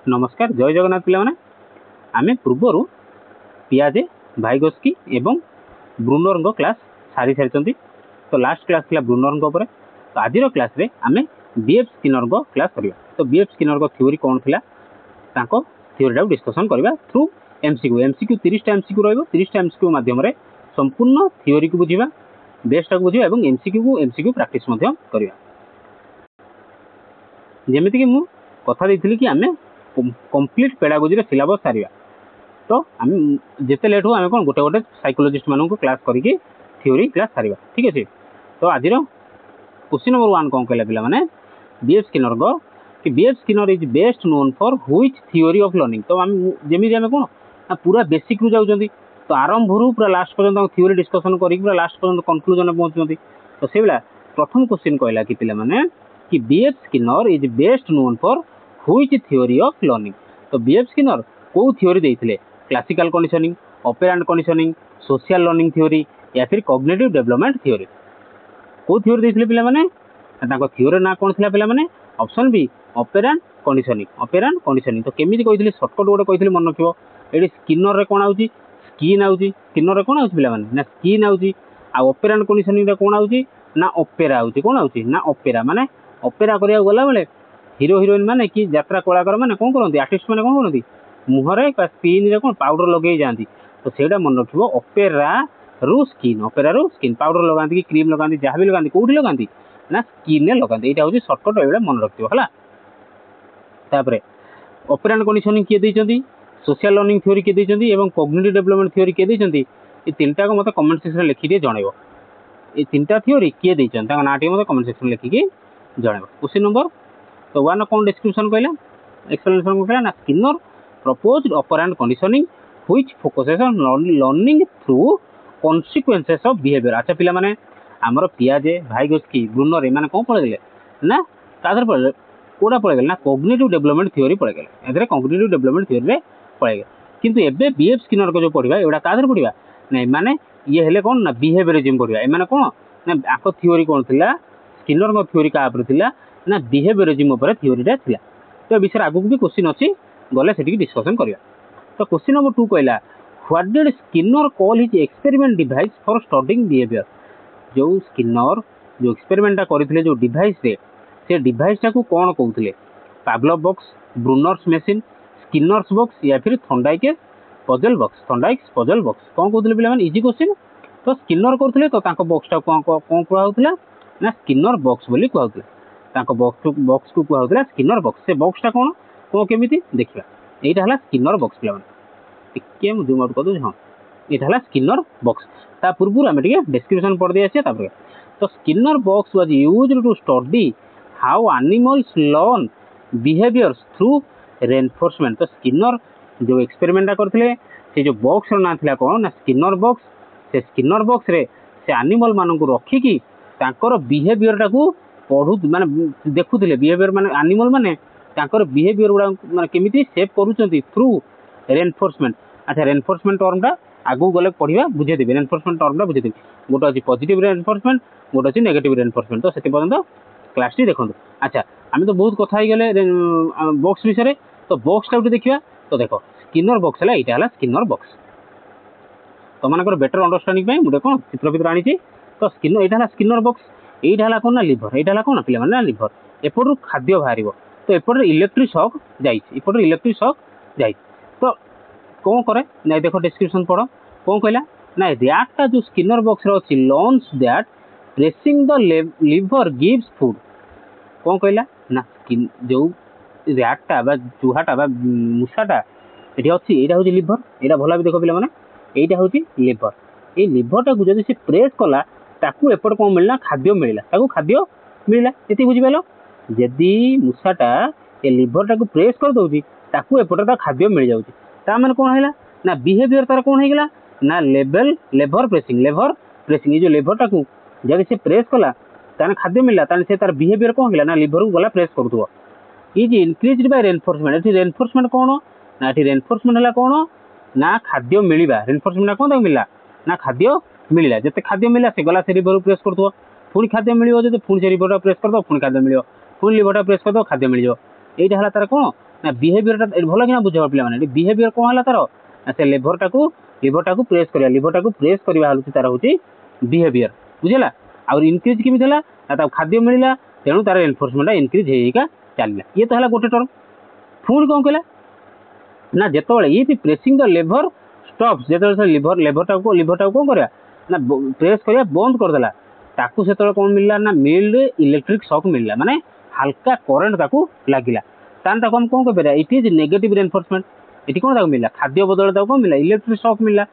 नमस्कार जय जगन्नाथ पिला माने आमे पूर्वर पियाजे भाइगोस्की एवं ब्रूनर क्लास सारी सारी तो लास्ट क्लास थी ब्रूनर तो आज क्लास रे आमे बीएफ स्किनर क्लास करवा। तो बीएफ स्किनर थ्योरी कौन थी थ्योरी डिस्कसन करवा थ्रू एमसीक्यू एमसीक्यू 30टा एमसीक्यू रहिबो 30टा एमसीक्यू माध्यम रे संपूर्ण थ्योरी को बुझिबा बेसटा को बुझिबा एवं एमसीक्यू प्रैक्टिस मध्य करवा। जेमिति कि मु कथा देइथिली कि आमे कंप्लीट पेडागोजी रे सिलेबस सारिबा। तो आम जिते लेट हो आम कौन गोटे गोटे साइकोलॉजिस्ट मानू क्लास करके थ्योरी क्लास सारिबा। ठीक अच्छे। तो आज क्वेश्चन नंबर 1 कौन कहला पिला माने बीएफ स्किनर कि BF Skinner is best known for which theory of learning. तो आम जेमिति आम कौन पूरा बेसिक रु जाउछंती तो आरंभ रु पूरा लास्ट पर्यंत थ्योरी डिस्कशन करी पूरा लास्ट पर्यंत कंक्लूजन पहुंचुछंती। तो से बेला प्रथम क्वेश्चन कहला कि पिला माने कि BF Skinner is best known for which theory of learning. तो बीएफ स्किनर को थ्योरी देइथिले classical conditioning, operant conditioning, social learning theory या फिर कॉग्निटिव डेवलपमेंट थ्योरी को थ्योरी देइथिले पिला माने ताको थ्योरी ना कोन थिला पिला माने ऑप्शन बी ऑपरेंट कंडीशनिंग। तो केमिति कहिथिले शॉर्टकट गोटे कहिथिले मन रखिबो एडी स्किनर रे कोन आउची स्किन आउची स्किनर रे कोन आउची पिला माने ना स्किन आउची आ ऑपरेंट कंडीशनिंग रे कोन आउची ना ऑपेरा आउची कोन आउची ना ऑपेरा माने ऑपेरा करिया गला बेले हीरो हीरोइन माने कि यात्रा कलाकार माने कोन करंती आर्टिस्ट माने कोन करंती मुहरे का स्किन रे कोन पाउडर लगे जानती। तो सेटा मन रखिबो ऑपेरा रू स्किन पाउडर लगाती कि क्रीम लगाती जहाँ भी लगाती कोठी लगाती ना स्किन ने लगाती। यहाँ हूँ सर्टकट एटा मन रखिबो हला। तापरे ऑपरेंट कंडीशनिंग किए देइचंती, सोशल लर्निंग थ्योरी किए देइचंती एवं कॉग्निटिव डेवलपमेंट थ्योरी किए देइचंती। ए तीनटा को मते कमेंट सेक्शन लिखि दे जणाइबो ए तीनटा थ्योरी किए देइचंती ताका नाटी मते कमेंट सेक्शन लिखि के जणाइबो। क्वेश्चन नंबर तो 1 कौन डिस्क्रिप्शन कहला एक्सप्लेनेशन कहला ना Skinner proposed operant conditioning which focuses on learning through consequences of behavior। अच्छा पिला माने हमर पियाजे भाइगोस्की ब्रूनर ए माने कोन पळे गेले ना तादर पळे कोडा पळे गेले ना कॉग्निटिव डेवलपमेंट थ्योरी पळे गेले एदरे कॉग्निटिव डेवलपमेंट थ्योरी रे पळे गेले। किंतु एबे बीएफ स्किनर को जो पढिबा एडा तादर पढिबा नै माने ये हेले कोन ना बिहेवियरिज्म पढिबा ए माने कोन ना आको थ्योरी कोन थिला स्किनर को थ्योरी का ऊपर थिला ना बिहेवियरिज्म ऊपर थ्योरी रे थिला। तो विषय आगु भी क्वेश्चन अछि गले से डिस्कसन करिया। तो क्वेश्चन नंबर 2 कहला what did Skinner call his experiment device for studying behaviour. जो स्किनर जो एक्सपेरिमेंट करथिले जो डिवाइस रे से डिवाइस टा को कोन कहउथिले Pavlov box, Bruner's machine, Skinner's box या फिर थॉर्नडाइक्स पजल बॉक्स कोन कहउथिले पिला माने इजी क्वेश्चन। तो स्किनर करथिले तो ताको बॉक्स टा कोन कोन कहउथिला ना स्किनर बॉक्स बोली कहउथिला ताको बॉक्स को कहउथिला स्किनर बॉक्स। से बॉक्स टा कोन को केमिति देखिबा एटा हला स्किनर बॉक्स पिला माने टिके मु जूम आउट कर दो। हां एटा हला स्किनर बॉक्स ता पूर्व हम टिके डिस्क्रिप्शन पढ़ दे आछे तापर। तो Skinner box was used to study how animals learn behaviours through reinforcement. तो स्किनर जो एक्सपेरिमेंट करथिले से जो बॉक्स रो ना थिला कोन ना स्किनर बॉक्स। से स्किनर बॉक्स रे से एनिमल मानन को रखी की तांकर बिहेवियर टा को पढु माने देखुथिले बिहेवियर माने एनिमल माने तांकर बिहेवियर गुडा माने केमिति सेव करूचंती थ्रू रेनफोर्समेंट। अच्छा रेनफोर्समेंट टर्म टा आगु गले पढिबा बुझे देबे रेनफोर्समेंट टर्म टा बुझे देबे गोटा अछि पॉजिटिव रेनफोर्समेंट गोटा अछि नेगेटिव रेनफोर्समेंट। तो सेति पर्यंत क्लास टी देखंतु। अच्छा आमे तो बहुत कथा ही गले बॉक्स विषय रे। तो बॉक्स टा उठी देखिबा तो देखो स्किनर बॉक्स हला एटा हला स्किनर बॉक्स तो मानकर बेटर अंडरस्टैंडिंग पे मुडे कोन चित्र चित्र आनी छी। तो स्किनर एटा हला स्किनर बॉक्स एटा हला कोन ना लिवर एटा हला कोन पिला माने लिवर एपडु खाद्य बाहरिबो। तो एपटे इलेक्ट्रिक शॉक जाई तो कौन करे ना देखो डिस्क्रिप्शन पढ़ो कौन कहला ना दैट जो स्किनर बॉक्स रो अछि learns that pressing the liver gives food. कौन कहला ना स्किन जो रैटटा बा चूहाटा बा मुसाटा एठी अछि एटा होछि लिवर एटा भला भी देखो पिला माने एटा होछि लिवर ए लिवरटा को जदि से प्रेस कला ताकू एपट कोन मिलना खाद्य मिलला ताकू खाद्य मिलला एति बुझि पेलो। जदि मुसाटा ए लिवरटा को प्रेस कर दउची ताकू एपटे ता खाद्य मिल जाउची ता माने कोन हैला ना बिहेवियर तार कोन हे गेला ना लेवर प्रेसिंग ये जो लेवरटा को जदि से प्रेस कला ताने खाद्य मिलला ताने से तार बिहेवियर कोन गेला ना लिवर को गला प्रेस करदुवा इज इंक्रीज्ड बाय रेनफोर्समेंट। एठी रेनफोर्समेंट कोन ना एठी रेनफोर्समेंट हला कोन ना खाद्य मिलिबा रेनफोर्समेंट कोन ताक मिलला ना खाद्य मिलला जते खाद्य मिलला से गला से लिवर को प्रेस करदुवा पुनी खाद्य मिलियो जते पुनी से लिवर प्रेस करदो पुनी खाद्य मिलियो पुनी लिवरटा प्रेस करदो खाद्य मिल जाओ। एटा हला तार कोन ना बिहेवियरटा भल कि बुझ पे बिहेवियर कौन है तार से लिभरटा को प्रेस करवा हूँ तार हूँ बिहेवियर बुझेगा आउ इनक्रिज केमी है खाद्य मिलला तेणु तार एनफोर्समेंट इनक्रिज होगा चलला ये तो है गोटे टर्म पुणी कौन कहला ना जिते if pressing the lever stops जो लिभरटा कौन करा ना प्रेस करवा बंद करदेला ताकू से कौन मिलला ना मिल्ड इलेक्ट्रिक शॉक मिलला माने हल्का करेन्ट ताकू लगिला तान ताकू हम कौन कह इट इज नेगेटिव रेनफोर्समेंट ये कौन ताकू मिलला खाद्य बदल ताकू कौन मिलला इलेक्ट्रिक शॉक मिलला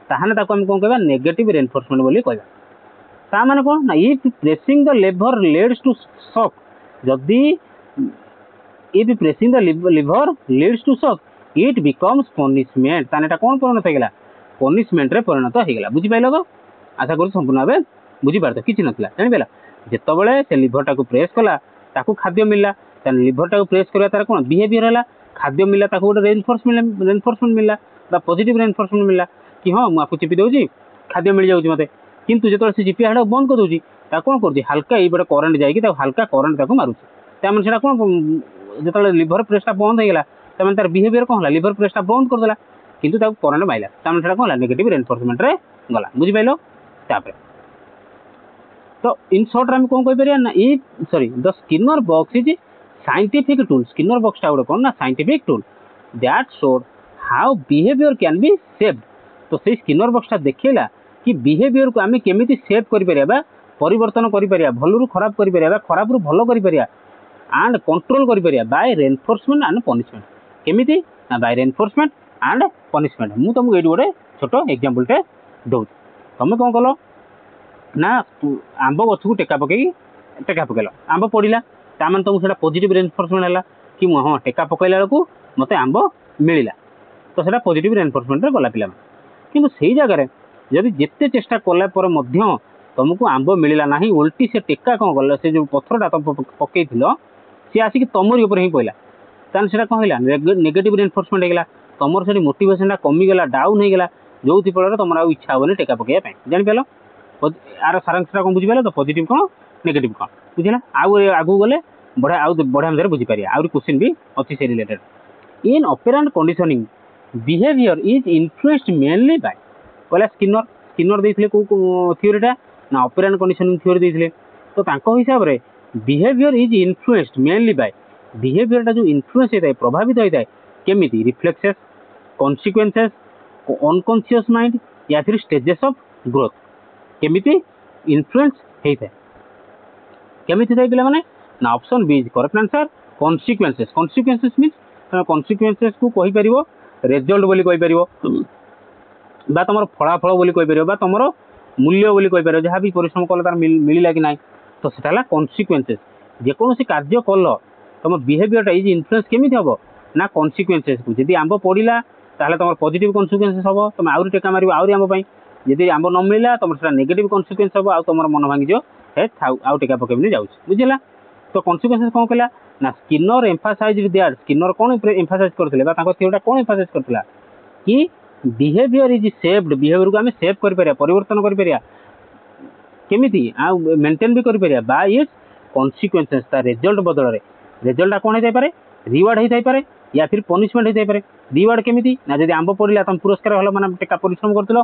ताहने ताकू हम कौन कहबा नेगेटिव रेनफोर्समेंट बोली कहबा ता माने कौन ना if pressing the lever leads to shock जदी if pressing the lever leads to shock it becomes punishment ताने एटा कौन परिणत होगला पनिशमेंट रे परिणत होगला बुझी पाइलो गो आशा करू संपूर्ण भाव बुझी पारत किछि नथिला जानि पेला जेतबेले से लिभरटा को प्रेस कला ताकू खाद्य मिलला तान लिभरटा को प्रेस करया तार कोन बिहेवियर हला खाद्य मिलला ताकू गोटे रेनफोर्समेंट मिलला बा पॉजिटिव रेनफोर्समेंट मिलला कि हां मु आपको चिपी दोजी खाद्य मिल जाउची मते किंतु जेतबेले से चिपी हाडा बंद कर दोजी ता कोन करजी हल्का ई बडे करंट जाई कि ता हल्का करंट ताकू मारुची ता मन सेटा कोन जेतबेले लिभर प्रेसटा बंद होइगला ता मन तार बिहेवियर कोन हला लिभर प्रेसटा बंद कर देला किंतु ताकू करंट माइला ता मन सेटा कोन हला नेगेटिव रेनफोर्समेंट रे गला बुझी पाइलो तापरे तो इन शॉर्ट हम कौन कह पारिया ना ई sorry the Skinner box is scientific tool Skinner box टा गोटे कौन ना scientific tool that showed how behaviour can be saved तो से स्किनर बॉक्स टा देखैला कि बिहेवियर को आमे केमिति सेव करि परिया परिवर्तन करि परिया भलरु खराब करि परिया खराब रु भलो करि परिया एंड कंट्रोल करि परिया बाय रेनफोर्समेंट एंड पनिशमेंट केमिति ना बाय रेनफोर्समेंट एंड पनिशमेंट मु तुमको एडी गोटे छोटो एग्जांपल टे दउ तमे कौन कलो ना आंब गछ को टेका पकईल आंब पड़ा तामान तुमको से पॉजिटिव रेनफोर्समेंट है कि हाँ टेका पकईला बेलू मत आंब मिलला तो सेटा पॉजिटिव रेनफोर्समेंट गला पिला किंतु से जगह जब जिते चेष्टा कला तुमको आंब मिलला ना उल्टी से टेका कौन गला से जो पथरटा तुम पकई सी आसिक तुमरी उपर ही पड़ा तान से कौन है नेगेटिव रेनफोर्समेंट होगा तुम से मोटिवेशन कमीगला डाउन होगा जो फल तुम आ इच्छा हेनी टेका पकड़ा जापार यार सारांशटा कौन बुझीपारे तो पॉजिटिव कौन नेगेटिव कौन बुझला आगू गले बढ़िया बढ़िया मध्य बुझीपारे आउरी क्वेश्चन भी अच्छी से related in operant conditioning behaviour is influenced mainly bye कहला स्किनर देइथिले को थ्योरीटा ना ऑपरेंट कंडीशनिंग थ्योरी देइथिले तो तांको हिसाब रे behaviour is influenced mainly by बिहेवियरटा जो इन्फ्लुएंस होता है प्रभावित होता है केमिति रिफ्लेक्सेस कॉन्सिक्वेंसेस अनकॉन्शियस माइंड या फिर स्टेजेस ऑफ ग्रोथ केमिति इन्फ्लुएंस होता है केमिति थाई पिला माने ना option B is correct answer consequences means consequences को कहि परिबो रिजल्ट बोली कहि परिबो बा तमरो फलाफल बोली कहि परिबो बा तमरो मूल्य बोली कहि परिबो जहाँ भी परिश्रम कल तार मिलिला कि नाही तो सेटा कॉन्सिक्वेंसेस जे कोनोसी कार्य कल तुम बिहेवियरटा इज इन्फ्लुएंस केमिति हबो ना कॉन्सिक्वेंसेस को जदी आंब पड़िला ताहले तुम पॉजिटिव कॉन्सिक्वेंसेस हबो तुम आउरी टेका मारिबो आउरी आंब पई जदि आंब न मिलला तुम से नेगेटिव कॉन्सिक्वेंस हम आ तुम मन भांगी जो हे आउ टेका पकेबनी जाउछ बुझिला तो कॉन्सिक्वेंस कौन कहला ना स्किनर एम्फासाइज्ड दैट स्किनर कौन एम्फासाइज करथिले बा ताको थ्योरीटा कौन एम्फासाइज करथिला कि बिहेवियर इज सेव्ड बिहेवियर को आमे सेव कर परिया परिवर्तन कर परिया केमिति आ मेंटेन भी कर परिया बाय इट्स कॉन्सिक्वेंसेस ता रिजल्ट बदल रे रिजल्ट कौन होई पारे रिवार्ड होई पारे या फिर पनिशमेंट होई पारे रिवार्ड केमिति ना जदि आंब पड़िला तुम पुरस्कार हलो माने टेका परिश्रम करथिलो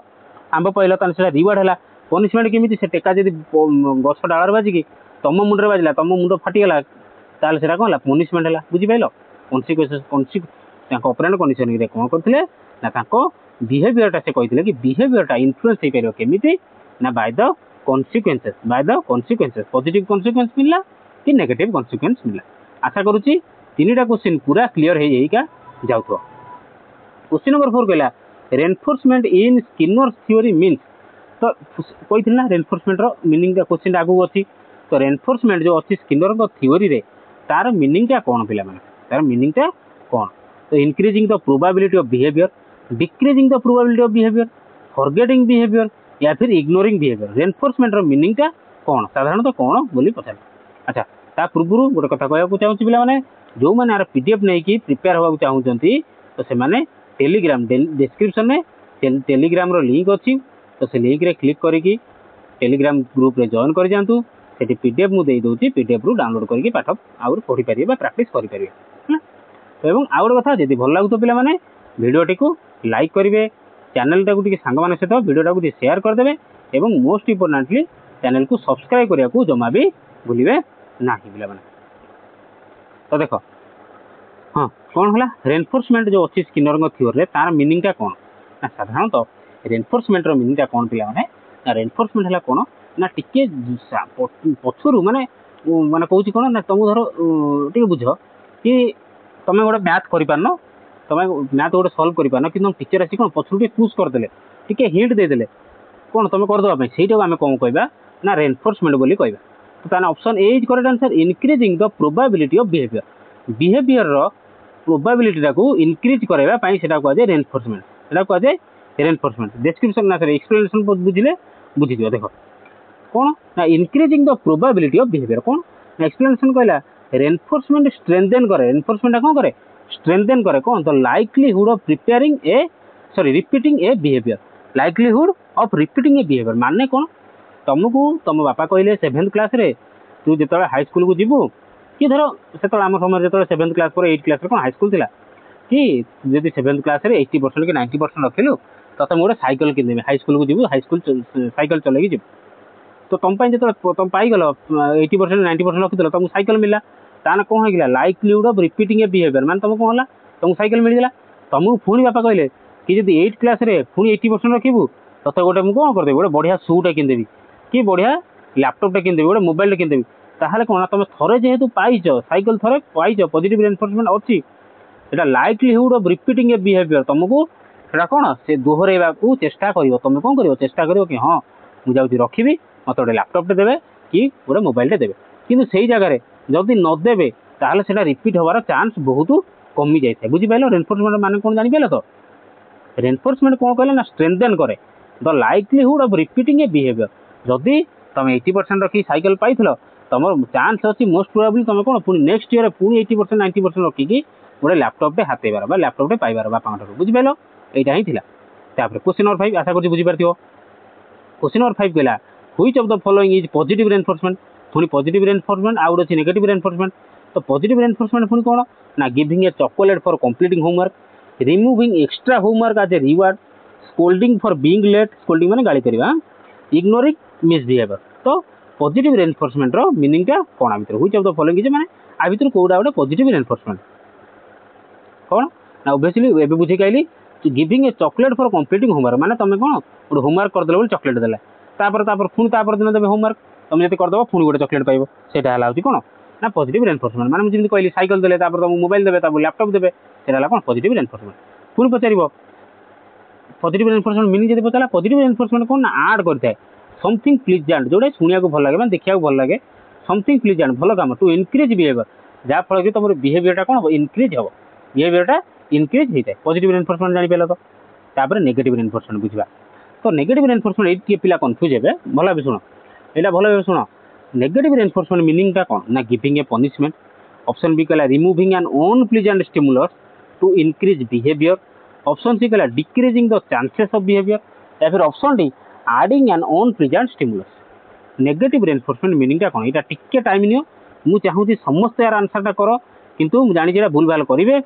आंब पाइल तान से रिवार्ड है पनिशमेंट केमिति से टेका जदि गछ डालर बाजिकी तुम मुंडे बाजिला तुम मुंड फाटीगला ताल से कौन है पनिशमेंट है बुझिपाल कॉन्सिक्वेंसेस ऑपरेंट कंडीशन कौन करते ना बिहेवियरटा से कहते कि बिहेवियरटा इन्फ्लुएंस हो पार केमिति ना by the consequences positive consequence मिलला कि नेगेटिव कॉन्सिक्वेंस मिलला आशा करुच्ची तीनटा क्वेश्चन पूरा क्लीयर हो जाऊ क्वेश्चन नंबर 4 कहला रेनफोर्समेंट इन स्किनर थ्योरी मीन्स तो कही ना रेनफोर्समेंट मीनिंग क्वेश्चन आगू अच्छी तो रेनफोर्समेंट जो अच्छी स्किनर थ्योरी रे तार मीनिंगटा कौन पिला माने तार मीनिंगटा कौन तो increasing the probability of behaviour decreasing the probability of behaviour forgetting behaviour या फिर इग्नोरिंग बिहेवियर रेनफोर्समेंट मीनिंगटा कौन साधारणतः कौन बोली पचार अच्छा ता पूर्व गोटे कथा कहूँ चाहूँगी पिला माने जो मैंने यार पीडीएफ नहीं कि प्रिपेयर होगा चाहूँगी तो से माने टेलीग्राम डिस्क्रिप्शन में टेलीग्राम रो लिंक अच्छी तो से लिंक रे क्लिक करिकी टेलीग्राम ग्रुप रे जॉइन कर जातु से पीडीएफ मुझे दे दूसरी पीडीएफ रु डाउनलोड करके पाठ आउर पढ़ी पारे प्रैक्टिस करें ଏବଂ ଆଉ ଗୋଟେ କଥା ଯଦି ଭଲ ଲାଗୁଥିବ ପିଲାମାନେ ଭିଡ଼ିଓଟିକୁ ଲାଇକ୍ କରିବେ, ଚ୍ୟାନେଲଟାକୁ ଟିକେ ସାଙ୍ଗମାନଙ୍କ ସହିତ ଭିଡ଼ିଓଟାକୁ ଟିକେ ସେୟାର କରିଦେବେ ଏବଂ ମୋଷ୍ଟ ଇମ୍ପୋର୍ଟାଣ୍ଟଲି ଚ୍ୟାନେଲକୁ ସବସ୍କ୍ରାଇବ୍ କରିବାକୁ ଜମା ବି ଭୁଲିବେ ନାହିଁ ପିଲାମାନେ। ତ ଦେଖ ହଁ କ'ଣ ହେଲା ରେନଫୋର୍ସମେଣ୍ଟ ଯେଉଁ ଅଛି ସ୍କିନରଙ୍କ ଥିଓରିରେ ତାର ମିନିଂଟା କ'ଣ ନା ସାଧାରଣତଃ ରେନଫୋର୍ସମେଣ୍ଟର ମିନିଂଟା କ'ଣ ପିଲାମାନେ ନା ରେନଫୋର୍ସମେଣ୍ଟ ହେଲା କ'ଣ ନା ଟିକେ ପଛରୁ ମାନେ କହୁଛି କ'ଣ ନା ତୁମକୁ ଧର ଟିକେ ବୁଝ କି ତୁମେ ଗୋଟେ ମ୍ୟାଥ୍ କରିପାରୁନ, ତୁମେ ମ୍ୟାଥ୍ ଗୋଟେ ସଲ୍ଭ କରିପାରୁନ କିନ୍ତୁ ତୁମ ଟିଚର ଆସି କ'ଣ ପଛରୁ ଟିକେ ପୁସ୍ କରିଦେଲେ, ଟିକେ ହିଣ୍ଟ ଦେଇଦେଲେ କ'ଣ ତୁମେ କରିଦେବା ପାଇଁ, ସେଇଟାକୁ ଆମେ କ'ଣ କହିବା ନା ରେନଫୋର୍ସମେଣ୍ଟ ବୋଲି କହିବା। ତ ତାହେଲେ option A is correct answer increasing the probability of behaviour. ବିହେଭିଅରର ପ୍ରୋବାବିଲିଟିଟାକୁ ଇନକ୍ରିଜ୍ କରାଇବା ପାଇଁ ସେଟା କୁହାଯାଏ ରେନଫୋର୍ସମେଣ୍ଟ, ସେଟା କୁହାଯାଏ ରେନଫୋର୍ସମେଣ୍ଟ। ଡେସ୍କ୍ରିପସନ୍ ନା ସରି ଏକ୍ସପ୍ଲେନେସନ୍ ବୁଝିଲେ ବୁଝିଯିବ। ଦେଖ କ'ଣ ନା increasing the probability of behaviour କ'ଣ ନା ଏକ୍ସପ୍ଲେନେସନ୍ କହିଲା ରେନଫୋର୍ସମେଣ୍ଟ ଷ୍ଟ୍ରେନ୍ଥେନ୍ କରେ, ରେନଫୋର୍ସମେଣ୍ଟ କ'ଣ କରେ ଷ୍ଟ୍ରେନ୍ଥେନ୍ କରେ କ'ଣ the likelihood of repeating a behaviour, likelihood of repeating a behaviour ମାନେ କ'ଣ ତୁମକୁ ତୁମ ବାପା କହିଲେ 7th କ୍ଲାସ୍ରେ ତୁ ଯେତେବେଳେ ହାଇସ୍କୁଲକୁ ଯିବୁ କି ଧର ସେତେବେଳେ ଆମ ସମୟରେ ଯେତେବେଳେ 7th କ୍ଲାସ୍ ପରେ 8th କ୍ଲାସ୍ରେ କ'ଣ ହାଇସ୍କୁଲ ଥିଲା କି ଯଦି 7th କ୍ଲାସ୍ରେ 80% କି 90% ରଖିଲୁ ତତେ ମୁଁ ଗୋଟେ ସାଇକେଲ କିଣିଦେବି, ହାଇସ୍କୁଲକୁ ଯିବୁ ହାଇସ୍କୁଲ ସାଇକେଲ ଚଲେଇକି ଯିବୁ। ତ ତୁମ ପାଇଁ ଯେତେବେଳେ ତୁମେ ପାଇଗଲ 80% 90% ରଖିଦେଲ ତୁମକୁ ସାଇକେଲ ମିଳିଲା, ତାହେଲେ କ'ଣ ହେଇଗଲା ଲାଇକ୍ଲିହୁଡ୍ ଅଫ୍ ରିପିଟିଂ ଏ ବିହେଭିଅର ମାନେ ତୁମକୁ କ'ଣ ହେଲା ତୁମକୁ ସାଇକେଲ ମିଳିଗଲା। ତୁମକୁ ପୁଣି ବାପା କହିଲେ କି ଯଦି 8th କ୍ଲାସ୍ରେ ପୁଣି 80% ରଖିବୁ ତତେ ଗୋଟେ ମୁଁ କ'ଣ କରିଦେବି ଗୋଟେ ବଢ଼ିଆ ସୁ'ଟେ କିଣିଦେବି କି ବଢ଼ିଆ ଲ୍ୟାପଟପ୍ଟେ କିଣିଦେବି, ଗୋଟେ ମୋବାଇଲଟେ କିଣିଦେବି। ତାହେଲେ କ'ଣ ତୁମେ ଥରେ ଯେହେତୁ ପାଇଛ ସାଇକେଲ ଥରେ ପାଇଛ ପଜିଟିଭ୍ ରେନଫୋର୍ସମେଣ୍ଟ ଅଛି, এটা ଲାଇକ୍ଲିହୁଡ୍ ଅଫ୍ ରିପିଟିଂ ଏ ବିହେଭିଅର ତୁମକୁ ସେଟା କ'ଣ ସେ ଦୋହରାଇବାକୁ ଚେଷ୍ଟା କରିବ। ତୁମେ କ'ଣ କରିବ ଚେଷ୍ଟା କରିବ କି ହଁ ମୁଁ ଯାଉଛି ରଖିବି, ମୋତେ ଗୋଟେ ଲ୍ୟାପଟପ୍ଟେ ଦେବେ କି ଗୋଟେ ମୋବାଇଲଟେ ଦେବେ। କିନ୍ତୁ ସେଇ ଜାଗାରେ ଯଦି ନଦେବେ ତାହେଲେ ସେଟା ରିପିଟ୍ ହେବାର ଚାନ୍ସ ବହୁତ କମି ଯାଇଥାଏ। ବୁଝିପାରିଲ ରେନଫୋର୍ସମେଣ୍ଟ ମାନେ କ'ଣ ଜାଣିପାରିଲ ତ? ରେନଫୋର୍ସମେଣ୍ଟ କ'ଣ କହିଲେ ନା ଷ୍ଟ୍ରେନ୍ଥେନ୍ କରେ ଦ likelihood of repeating a behaviour. ଯଦି ତୁମେ 80% ରଖି ସାଇକେଲ ପାଇଥିଲ ତୁମର ଚାନ୍ସ ଅଛି ମୋଷ୍ଟ ପ୍ରୋବାବଲି ତୁମେ କ'ଣ ପୁଣି ନେକ୍ସଟ ଇୟର ପୁଣି 80% 90% ରଖିକି ଗୋଟେ ଲ୍ୟାପଟପ୍ଟେ ହାତେଇବାର ବା ଲ୍ୟାପଟପ୍ଟେ ପାଇବାର ବାପାଙ୍କ ଠାରୁ। ବୁଝିପାରିଲ এইটা ହିଁ ଥିଲା। ତାପରେ କ୍ୱେଶ୍ଚିନ୍ ନମ୍ବର 5 ଆଶା କରୁଛି ବୁଝିପାରିଥିବ। କ୍ୱେଶ୍ଚିନ୍ ନମ୍ବର 5 କହିଲା which of the following is positive reinforcement. ପୁଣି ପଜିଟିଭ୍ ରେନଫୋର୍ସମେଣ୍ଟ ଆଉ ଗୋଟେ ଅଛି ନେଗେଟିଭ୍ ରେନଫୋର୍ସମେଣ୍ଟ। ତ ପଜିଟିଭ୍ ରେନଫୋର୍ସମେଣ୍ଟ ପୁଣି କ'ଣ ନା giving a chocolate for completing homework, removing extra homework as a reward, scolding for being late, scolding ମାନେ ଗାଳି କରିବା, ଇଗ୍ନୋରିଂ ମିସବିହେଭିଅର। ତ ପଜିଟିଭ୍ ରେନଫୋର୍ସମେଣ୍ଟର ମିନିଂଟା କ'ଣ ଭିତରେ which of the following is ମାନେ ଆ ଭିତରୁ କେଉଁଟା ଗୋଟେ ପଜିଟିଭ୍ ରେନଫୋର୍ସମେଣ୍ଟ କ'ଣ ନା ଓଭିୟସଲି ଏବେ ବୁଝେଇକି ଆଇଲି giving a chocolate for completing homework ମାନେ ତୁମେ କ'ଣ ଗୋଟେ ହୋମୱାର୍କ କରିଦେଲ ବୋଲି ଚକୋଲେଟ୍ ଦେଲା, ତାପରେ ପୁଣି ତାପର ଦିନ ଦେବେ ହୋମୱାର୍କ, ତୁମେ ଯଦି କରିଦେବ ପୁଣି ଗୋଟେ ଚକୋଲେଟ୍ ପାଇବ, ସେଇଟା ହେଲା ହେଉଛି କ'ଣ ନା ପଜିଟିଭ୍ ରେନଫୋର୍ସମେଣ୍ଟ। ମାନେ ମୁଁ ଯେମିତି କହିଲି ସାଇକେଲ ଦେଲେ ତାପରେ ତୁମକୁ ମୋବାଇଲ ଦେବେ ତାପରେ ଲ୍ୟାପଟପ୍ ଦେବେ, ସେଇଟା ହେଲା କ'ଣ ପଜିଟିଭ୍ ରେନଫୋର୍ସମେଣ୍ଟ। ପୁଣି ପଚାରିବ ପଜିଟିଭ୍ ରେନଫୋର୍ସମେଣ୍ଟ ମିନିଂ ଯଦି ପଚାରିଲା ପଜିଟିଭ୍ ରେନଫୋର୍ସମେଣ୍ଟ କ'ଣ ନା ଆଡ୍ କରିଥାଏ ସମଥିଙ୍ଗ ପ୍ଲିଜାଣ୍ଟ ଯେଉଁଟା ଶୁଣିବାକୁ ଭଲ ଲାଗେ ମାନେ ଦେଖିବାକୁ ଭଲ ଲାଗେ, ସମଥିଙ୍ଗ ପ୍ଲିଜାଣ୍ଟ ଭଲ କାମ ଟୁ ଇନକ୍ରିଜ୍ ବିହେଭିଅର ଯାହାଫଳରେ କି ତୁମର ବିହେଭିଅରଟା କ'ଣ ହେବ ଇନକ୍ରିଜ୍ ହେବ, ବିହେଭିଅରଟା ଇନକ୍ରିଜ୍ ହେଇଥାଏ। ପଜିଟିଭ୍ ରେନଫୋର୍ସମେଣ୍ଟ ଜାଣିପାରିଲ ତ। ତାପରେ ନେଗେଟିଭ୍ ରେନଫୋର୍ସମେଣ୍ଟ ବୁଝିବା। ତ ନେଗେଟିଭ୍ ରେନଫୋର୍ସମେଣ୍ଟ ଏଇଠି ଟିକେ ପିଲା କନଫ୍ୟୁଜ୍ ହେବେ, ଭଲ ଭାବେ ଶୁଣ ଏଇଟା ଭଲ ଭାବେ ଶୁଣ। ନେଗେଟିଭ୍ ରେନଫୋର୍ସମେଣ୍ଟ ମିନିଂଟା କ'ଣ ନା giving a punishment, option B କହିଲା removing an unpleasant stimulus to increase behaviour, option C କହିଲା decreasing the chances of behaviour, या फिर option D adding an unpleasant stimulus। Negative reinforcement मिनिंगटा कौन यहाँ टिके टाइम नियो मुझे चाहूँगी समस्त यार आंसरटा कर किंतु जानी भूल भाल करेंगे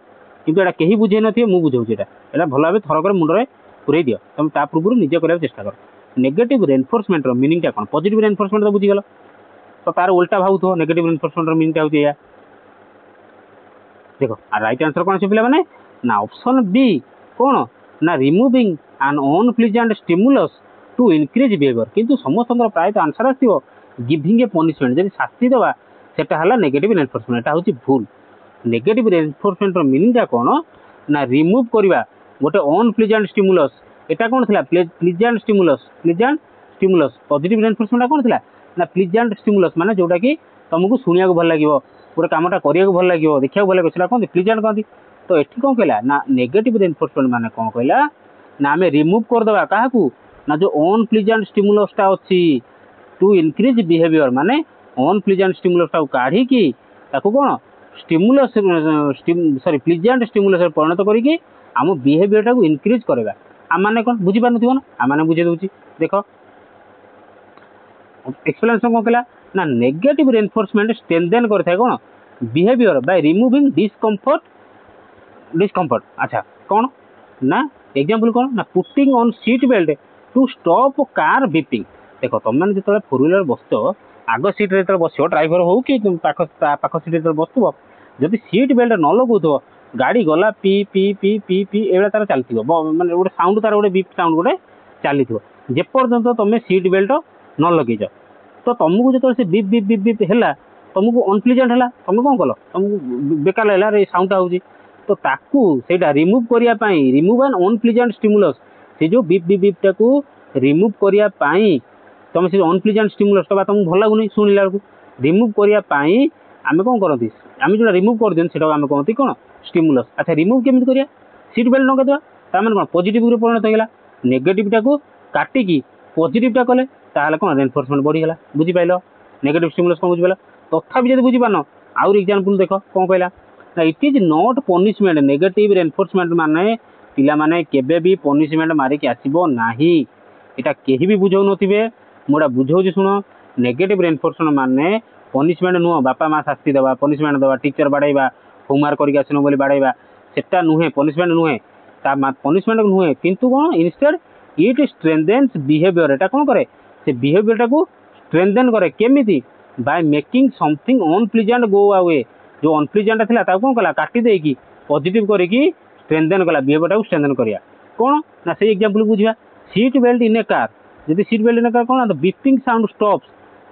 किंतु एटा कहीं बुझे न मुझे बुझाऊँ यहाँ भल भाव थरक मुंडे पूरे दियो तुम ता पूर्व निजे कराया चेष्टा कर। नेगेटिव रेनफोर्समेंट मिनिंगटा कौन पॉजिटिव रेनफोर्समेंट तो बुझीगल तो तार उल्टा भावुथ नेगेटिव रेनफोर्समेंट मिनिंगटा होची या देखो राइट आंसर कौन अच्छे पे ना ऑप्शन बी कौन ना removing an unpleasant stimulus to increase behavior किंतु समस्त प्रायतः आंसर आसो गिविंग ए पनिशमेंट जब शास्ति देवा सेटा है नेगेटिव रेनफोर्समेंट हूँ भूल। नेगेटिव रेनफोर्समेंट मिनिंगटा कौन ना रिमूव करवा गोटे अनप्लेजेंट स्टिमुलस एटा कौन थी प्लीजेंट स्टिमुलस पॉजिटिव रेनफोर्समेंट कौन थी ना प्लीजेंट स्टिमुलस माने जोटा कि तुमको शुणा भल लगे गोटे कमटा करा भल लगे देखा भल लगे कहते प्लीजेंट कहती। तो ये कौन कहला ना नेगेटिव रेनफोर्समेंट माने कौन कहला ना आम रिमूव करदे क्या ना जो अनप्लीजेंट स्टिमुलसटा अच्छी टू इनक्रीज बिहेवियर माने अनप्लीजेंट स्टिमुलसटा काढ़ी कौन स्टिमुलस सॉरी प्लीजेंट स्टिमुलस परिणत करके आम बिहेवियर टाक इनक्रीज करवा आम मैंने कौन बुझीपार ना आम मैंने बुझे दूसरी देख एक्सप्लेनेशन कौन कहला ना नेगेटिव रेनफोर्समेंट स्ट्रेंथेन करता है कौन behaviour by removing discomfort discomfort. अच्छा कौन ना एग्जांपल कौन ना putting on seat belt to stop car beeping. देख तुम मैंने जो फोर व्हीलर बस आग सीट रे बस ड्राइवर हो कि पाख सीट रे बसुव जदि सीट बेल्ट न लगुव गाड़ी गला P P P P P एवं तार चलती माने गोटे साउंड तार गोटे बीप साउंड गोटे चली जेपर्यंत तुम सीट बेल्ट न लगेज तो तुमको जो से बीप बीप बीप बीप है तुमको अनप्लीजेंट है तुम कौन कल तुमको बेकार लगे साउंड होगी तो ताकू सेटा रिमूव करने रिमूव एन अनप्लीजेंट स्टिमुलस से जो बीप बीप बीप टाकू रिमूव करने तुम से अनप्लीजेंट स्टिमुलस तो तुमको भल लगुनि शुणिला बेलू रिमूव करने आम कौन करती आम जो रिमूव कर दिखाँ से आम कहती कौन स्टिमुलस। अच्छा रिमूव केमी करा सीट बेल्ट नगेदेवा तार कौन पॉजिटिव परिणत होगा नेगेटिव टाक काटिकी पॉजिटिवटा कले ताहले कौन रेनफोर्समेंट बढ़ीगला बुझीपाल नेगेटिव स्टिमुलस कौन बुझीपाल तथापि जब बुझीपार आउर एग्जांपल देख कौन कहला ना it is not punishment negative reinforcement माने पिला माने केबे भी पनिशमेंट मारिक आसीबो नाही एटा केही भी बुझौ नथिबे मुडा बुझौजी सुनो नेगेटिव रेनफोर्समेंट माने पनिशमेंट नुह बापा माँ शास्ति देवा पनिशमेंट देवा टीचर बाड़ाइबा होमवर्क करके आसनो बोली बाड़ाइबा सेटा नुहे पनिशमेंट नुहे ता पनिशमेंट नुहे किंतु कौन इनस्टेड इट स्ट्रेंथेन्स बिहेवियर एटा कौन करे से बिहेवियर टाको स्ट्रेंथेन करे केमिति by making something unpleasant go away जो अनप्लीजेंट था कौन कला काटी देकी पॉजिटिव करके स्ट्रेंथेन कला बिहेवियर टाको स्ट्रेंथेन करिया कौन ना से एग्जांपल बुझिया seat belt in a car जदि seat belt in a car कौन the beeping sound stops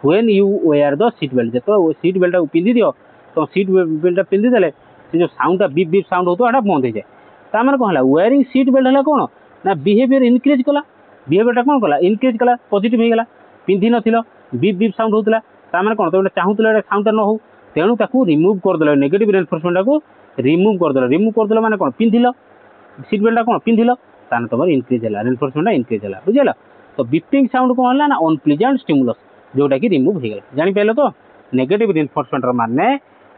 when you wear the seat belt जो सीट बेल्ट पिंधि दियो तो सीट बेल्ट पिंधि देले से जो साउंड बीप बीप साउंड होता है बंद हो जाए तार मैंने कौन है वेयरिंग सीट बेल्ट है कौन ना बिहेवियर इनक्रीज कला बिहेवियर कौन कला इनक्रीज कला पॉजिटिव होगा पिंधि नथिल बीप बीप साउंड होता तार मैंने कौन तुम चाहूल साउंड न हो तेणु ताकू रिमूव करदे नेगेटिव रेनफोर्समेंट को रिमूव करदे माने कौन पिंधिल सीट बेल्ट कौन पिंधिल ताने तुम इनक्रीज है रेनफोर्समेंट इनक्रीज है बुझल तो बीपिंग साउंड कौन है ना अनप्लीजेंट स्टिमुलस जोटा कि रिमूव हो गला जानीपारे तो नेगेटिव रेनफोर्समेंट माने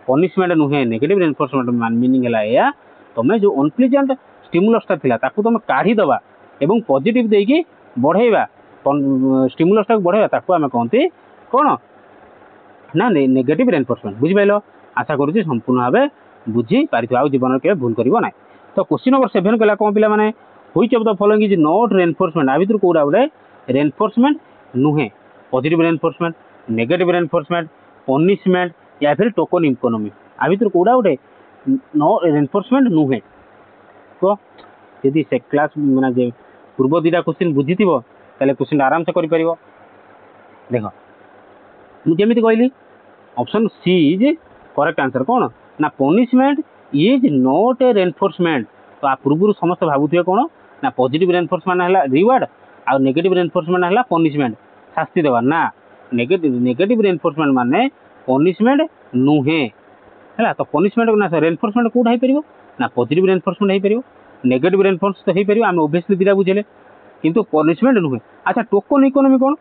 पनिशमेंट नुहे नेगेटिव रेनफोर्समेंट मीनिंग है तुम जो अनप्लीजेंट स्टिमुलसटा थिला ताकू तुम काढ़ी दबा एवं पॉजिटिव देकी बढ़ेवा स्टिमुलसटा बढ़ेवा ताकू आमे कहते कौन ना नेगेटिव रेनफोर्समेंट बुझिपाल आशा करुँच संपूर्ण भाव बुझी पारिथ आउ जीवन के भूल कर ना तो क्वेश्चन नंबर 7 कहला कौन पिला माने which of the following is not reinforcement आ भितर कोडा गोटे रेनफोर्समेंट नुहे positive reinforcement negative reinforcement punishment या फिर टोकन इकोनॉमी आ भितर कोडा गोटे नो रेनफोर्समेंट नुहे तो यदि से क्लास माने पूर्व दुटा क्वेश्चन बुझी ताले क्वेश्चन आराम से कर परिबो देख मुझे कहली option C is correct answer कौन ना punishment is not a reinforcement तो आ पूर्व समस्त भावुए कौन ना पॉजिटिव रेनफोर्समेंट है रिवार्ड आ नेगेटिव रेनफोर्समेंट है पनिशमेंट शास्ति देवा ना नेगेटिव रेनफोर्समेंट माने पनिशमेंट नुहे है तो पनिशमेंट ना रेनफोर्समेंट कौट हो पार ना पॉजिटिव रेनफोर्समेंट हो पार नेगेटिव रेनफोर्स तो हो पार आम ओबियसली दुटा बुझेले किंतु पनिशमेंट नुहे। अच्छा टोकन इकोनॉमी कौन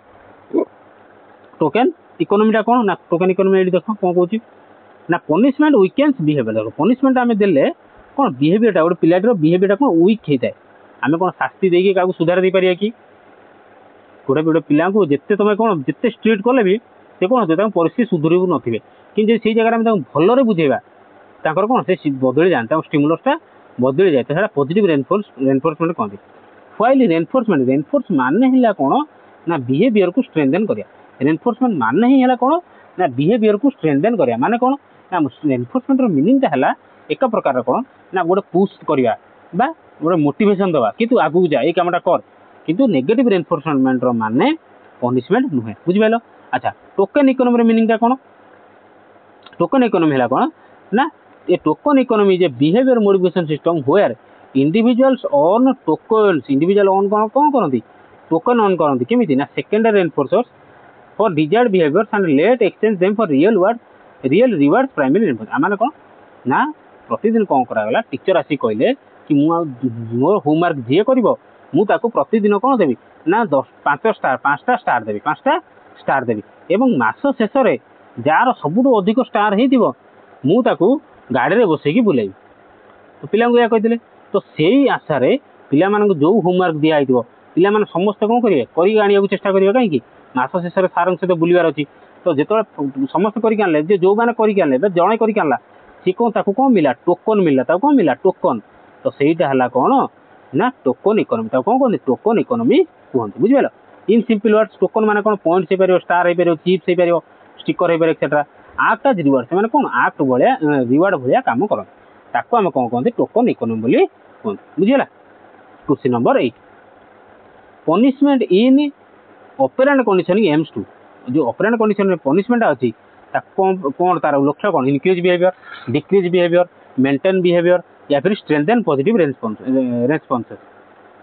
टोकन इकोनॉमीटा कौन ना टोकन इकोनॉमी देख कौन कौन ना पनिशमेंट वीकेंस बिहेवियर पनिशमेंट आम देले कौन बिहेवियरटा गोटे पिलाटर बिहेवियरटा कौन वीक होता है आम कौन शास्ति देकी क्या सुधार दे पारिया कि गोटे गोटे पिला जिते तुम कौन जिते स्ट्रिक्ट कले भी से कौन होते परिस्थिति सुधर नथिबे कि से जगह आम भलरे बुझेगा ताकर कौन से बदली जाए स्टिमुलसटा बदली जाए तो पॉजिटिव रेनफोर्समेंट कहते फाइल रेनफोर्स माने है कौन ना बिहेवियर को स्ट्रेंथेन करिया रेनफोर्समेंट माने ही है कौन ना बिहेवियर को स्ट्रेंथेन करिया माने कौन ना रेनफोर्समेंट मीनिंगटा है एक प्रकार कौन ना गोटे पुश करवा बा गोटे मोटिवेशन दवा कि तू आगू जा ये कामटा कर किंतु नेगेटिव रेनफोर्समेंट माने पनिशमेंट नुहे बुझिपाल। अच्छा टोकन इकोनॉमी मीनिंगटा कौन टोकन इकोनॉमी है कौन ना ये token economy is a behaviour motivation system where individuals earn tokens individual earn कौन कौन करती टोकन ऑन करती केमी ना secondary reinforcers for desired behaviours and late exchange them for real reward primary reinforce आम कौन ना प्रतिदिन कौन करागला टीचर आसी कहले कि मोर होमवर्क जी कर मुझे प्रतिदिन कौन देवी ना 5टा स्टार देवी 5टा स्टार देवी एवं मास शेष में जार सबुठ अधिक स्टार हो गाड़ी में बसैकी बुलेबी तो पिला या कहते तो से आशा पिला जो होमवर्क दिखाई पे समस्त कौन करेंगे आने को चेष्टा करेंगे कहीं मास शेष में सार सहित बुलवार अच्छी तो जो समस्त करके जो मैंने करके जड़े करके सी कौन ताकू कौन मिला टोकन मिला कौन मिला टोकन तो सहीटा है कौन ना टोकन इकोनॉमी तो कौन कहते टोकन इकोनॉमी कहते बुझिपार इन सिंपल वर्ड्स टोकन माने कौन पॉइंट्स हो पार स्टार हो पार चिप्स हो पार स्टिकर हो पार एक्सेट्रा आक्ट आज रिवार्ड से कौन आक्ट भाया रिवार्ड भाया कम कर ताको आम कौन कहते टोकन इकोनॉमी बोली कहते बुझीगला। Question number 8 punishment in operant conditioning aims to जो ऑपरेंट कंडीशन में पनिशमेंट अच्छी कौन तार लक्ष्य कौन increase behaviour decrease behaviour maintain behaviour या फिर स्ट्रेंथन पॉजिटिव रेस्पॉन्सेस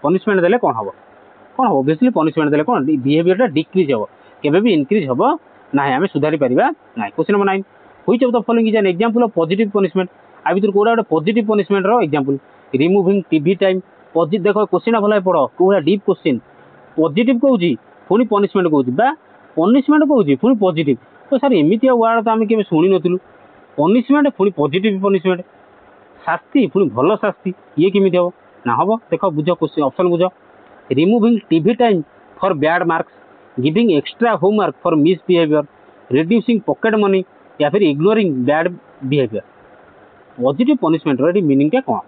पनिशमेंट देले कौन हम ऑब्वियसली पनिशमेंट देले कौन बिहेवियर डिक्रीज हम केबे भी इंक्रीज हम ना आम सुधारी पारिबा ना। Question number 9 which of the following is an example of positive punishment आ भीतर कोडा गोटे पॉजिटिव पनिशमेंट रो example removing TV time positive देखो क्वेश्चन भल पढ़ कोला डीप क्वेश्चन पॉजिटिव कहूँ पुणी पनिशमेंट कहूँ पनिशमेंट कहूँ पुणी पॉजिटिव तो सर एमती वार्ड तो आम के शुणी नु पनिशमेंट पुणी पॉजिटिव पनिशमेंट शास्ति पुणी भल शास्ति ये केमी हम ना हम देख बुझ क्वेश्चन ऑप्शन बुझ removing TV time for bad marks giving extra homework for misbehaviour reducing pocket money या फिर ignoring bad behaviour positive punishment रो मीनिंग क्या कौन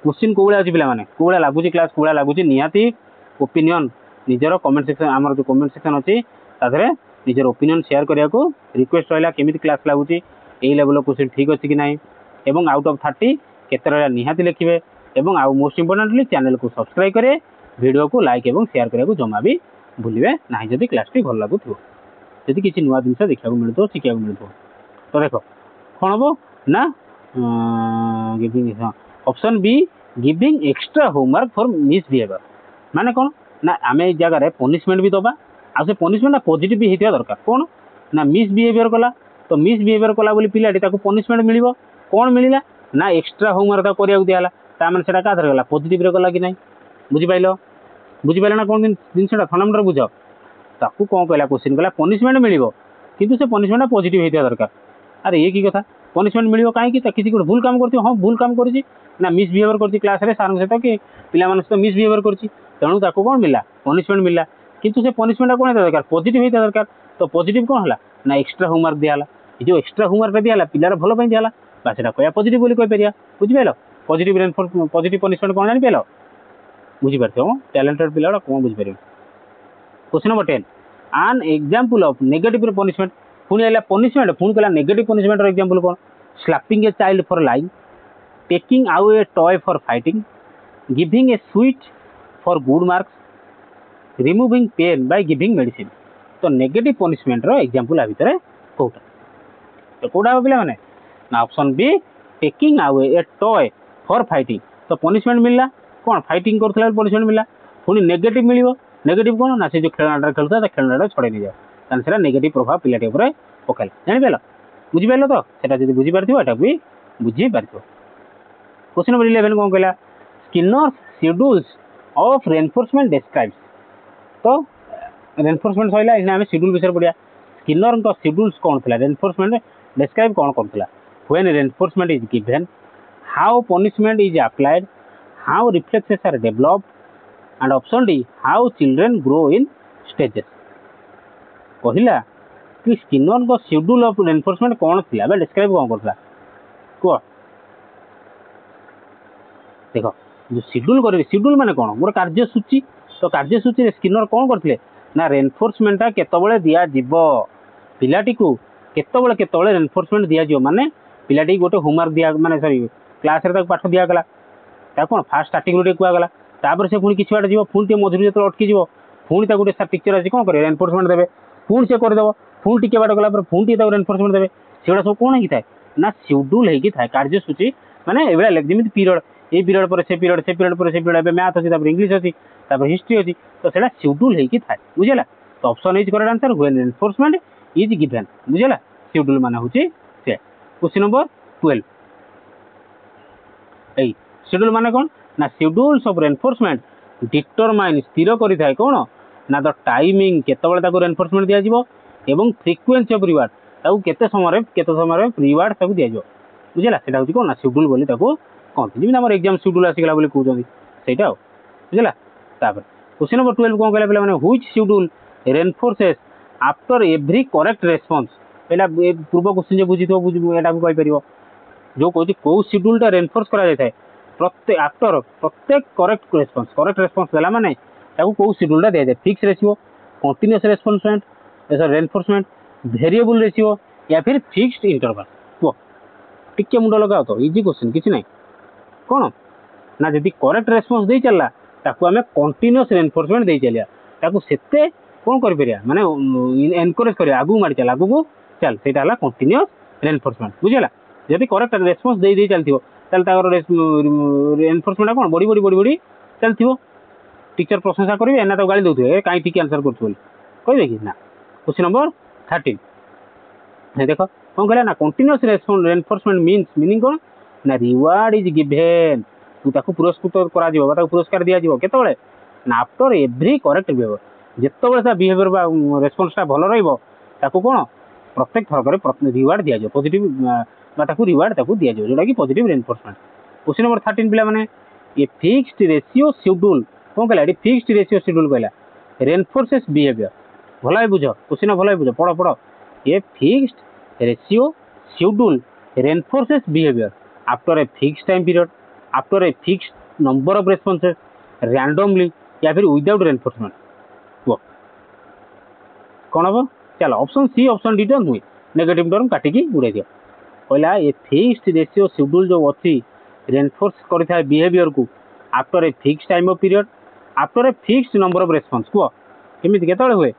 क्वेश्चन कौ भाया अच्छी पे कौड़ा लगुच क्लास कौड़ा लगुच निहाती ओपिनियन निजर कमेंट सेक्शन आम जो कमेंट सेक्शन अच्छी तादे निजर ओपिनियन शेयर करने को रिक्वेस्ट रहा केमी क्लास लगुच यही लेवल क्वेश्चन ठीक अच्छी कि ना एवं आउट ऑफ 30 केते रहा निहाती लिखे एवं आउ मोस्ट इंपोर्टेंटली चैनल को सब्सक्राइब करें वीडियो को लाइक एवं शेयर करने को जमा भी भूलिए ना जदि क्लास टी भल लगुथ जदि किसी नुआ जिन देखा मिलूँ शिखा मिलूँ तो देख कौन हम ना option be giving extra homework for misbehaviour माने कौन ना आम जगह पनिशमेंट भी दबा आ पनिशमेंट पॉजिटिव भी होता दरकार कौन ना मिसबिहेवियर कला तो मिसबिहेवियर कला बोली पिलाटी पनिशमेंट मिल कौन मिलला ना एक्स्ट्रा होमवर्क करने दिहला ताने से क्या गला पॉजिटिव गला कि ना बुझिपाल ना कौन जिनसा फंडामेंटल बुझ ताकू कौन कहला क्वेश्चन कहला पनिशमेंट मिल कि से पनिशमेंट पॉजिटिव होता दरकार अरे ये की कथा पनिशमेंट मिल कहीं किसी गोटे भूल काम कर हाँ भूल काम कर मिसबिहेवियर कर क्लास सार सहित कि पिला सहित मिसबिहेवियर कर तेणु ताको कौन मिला पनिशमेंट मिला किंतु से पनिशमेंट कौन होता दरकार पॉजिटिव होता दरकार तो पॉजिटिव कौन है ना एक्स्ट्रा होमवर्क दिहला जो एक्स्ट्रा होमवर्क दिहला पिलार भल दिहला बास कह पॉजिटिव बोली कहीपर बुझिपाल पॉजिटिव रेनफोर्स पॉजिटिव पनिशमेंट कौन जानिपाल बुझीपार टैलेंटेड पिला कौन बुझीपर। क्वेश्चन नंबर 10 आन एग्जांपल ऑफ नेगेटिव पनिशमेंट पुणी है पनिशमेंट पुणी कहला नेगेटिव पनिशमेंट एग्जांपल कौन slapping a child for lying taking out a toy for fighting giving a sweet for good marks removing pain by giving medicine तो negative punishment example आ भितर कौटा तो कौटा पे मैंने ना option be taking out a toy for fighting तो punishment मिलला कौन फाइटिंग करथला पनिशमेंट मिलला पुणी नेगेटिव मिलिबो नेगेटिव कौन ना से जो खेलनाटा खेलता खेलनाटा छड़े नहीं जाए से नेगेटिव प्रभाव पिलाटी उपर पकड़ा जानिपाल बुझीपाल तो सेटा जब बुझीपार एटा भी बुझीपार। क्वेश्चन नंबर 11 कौन कहला Skinner's schedules of reinforcement describes तो रेनफोर्समेंट सैला आम शेड्यूल विषय पढ़िया स्किनर शेड्यूल्स कौन थी रेनफोर्समेंट डिस्क्राइब कौन करता when reinforcement is given how punishment is applied how reflexes are developed and option D how children grow in stages कहला कि स्किनर को शेड्यूल ऑफ रेनफोर्समेंट कौन थी डिस्क्राइब कौन करता कह देख जो शेड्यूल करेंगे शेड्यूल माने कौन गोटे कार्यसूची तो कार्यसूची स्किनर कौन करते ना रेनफोर्समेंटा केतबले दिज्व पिलाटी को केतबले रेनफोर्समेंट दिज्व माने पिलाटी गोटे होमवर्क दिया माने सॉरी क्लास रे पाठ दिगला कौन फास्ट स्टार्टिंग गोटे कहगला तापर से पुणी किसी बाटे जीव पुणी मझुरी जो अटकी जीव पुणी गोटे टीचर आज कौन करेंगे रेनफोर्समेंट देवे पुणी से करदेव पुणी टे बाट गला पुणी रेनफोर्समेंट देवे से सब कौन होता है ना शेड्यूल होता कार्यसूची माने जमी पीरियड ये पीरियड पर से पीरियड पर से पीरियड मैथ अच्छी इंग्लीश अच्छी हिस्ट्री अच्छी तो सेटा शेड्यूल होता बुझेगा तो option is correct answer when reinforcement is given बुझेगा शेड्यूल माने होची से। क्वेश्चन नंबर 12 ए शेड्यूल माने कौन ना शेड्यूल्स ऑफ रेनफोर्समेंट डिटरमाइन स्थिर करि थाए कौन ना द टाइमिंग केतबेले ताको रेनफोर्समेंट दिया जिवो एवं फ्रीक्वेंसी ऑफ रिवार्ड ताको केते समय रिवार्ड ताको दिया जिवो बुझेला सेटा होची कौन ना शेड्यूल बोली ताको कहते जमी आम एग्जाम शेड्यूल आसीगला बोली कहते सहीटा बुझेगा। तापर क्वेश्चन नंबर 12 कौन कहला पे which schedule reinforces after every correct response एला पूर्व क्वेश्चन जो बुझी तो एटा भी कहि परिबो जो कहती कौ शेड्यूलटा रेनफोर्स करा जाय थाए प्रत्येक आफ्टर प्रत्येक करेक्ट रेस्पॉन्स देला माने ताकू को शेड्यूलटा दिया जाए fix ratio continuous response reinforcement variable ratio या फिर फिक्स्ड इंटरवल को टिके मुंड लगाओ तो इजी क्वेश्चन किसी नहीं कौन ना जदि करेक्ट रेस्पॉन्स दे चलला ताकू आमे कंटीन्यूअस रेनफोर्समेंट दे चलिया ताकू सेते कौन कर परिया माने एनकरेज करिया आगु मारी चल आगु को चल सेटा हला कंटीन्यूअस रेनफोर्समेंट बुझिला जदि करेक्ट रेस्पॉन्स दे चलथियो चल ताकर रेनफोर्समेंट कौन बड़ी बड़ी बड़ी बड़ी चलथियो टीचर प्रशंसा करिवे ना तो गाली दउथिवे काई ठीक आंसर करछु बोली कहबे कि ना क्वेश्चन नंबर 13 हे देखो कौन कहला ना कंटीन्यूअस रेनफोर्समेंट मीनिंग कौन ना रिवार्ड इज गिवन तू ताकू पुरस्कृत करा जिवो ताकू पुरस्कार दिया जिवो केतबेले ना आफ्टर एवरी करेक्ट बिहेवियर जेतबेले ता बिहेवियर बा रेस्पॉन्सटा भलो रहइबो ताकू कोन प्रत्येक थर करे रिवार्ड दिया जिवो पॉजिटिव बा ताकू रिवार्ड ताकू दिया जिवो जोटा कि पॉजिटिव रेनफोर्समेंट क्वेश्चन नंबर 13 पिला माने ये फिक्स्ड रेशियो शेड्यूल कौन कहला फिक्स्ड रेशियो शेड्यूल कहला रेनफोर्सेस बिहेवियर भलाई बुझ क्वेश्चन भलाई बुझ पढ़ पढ़ ये fixed ratio schedule reinforces behaviour after a fixed time period after a fixed number of responses randomly या फिर विदाउट रेनफोर्समेंट वो कौन हम चलो option C option D term हुए नेगेटिव टर्म काटिकी उड़े दियो कहला ये फिक्स्ड रेशियो शेड्यूल जो अच्छी रेनफोर्स करता है बिहेवियर को after a fixed time of period after a fixed number of response को केमी केत हुए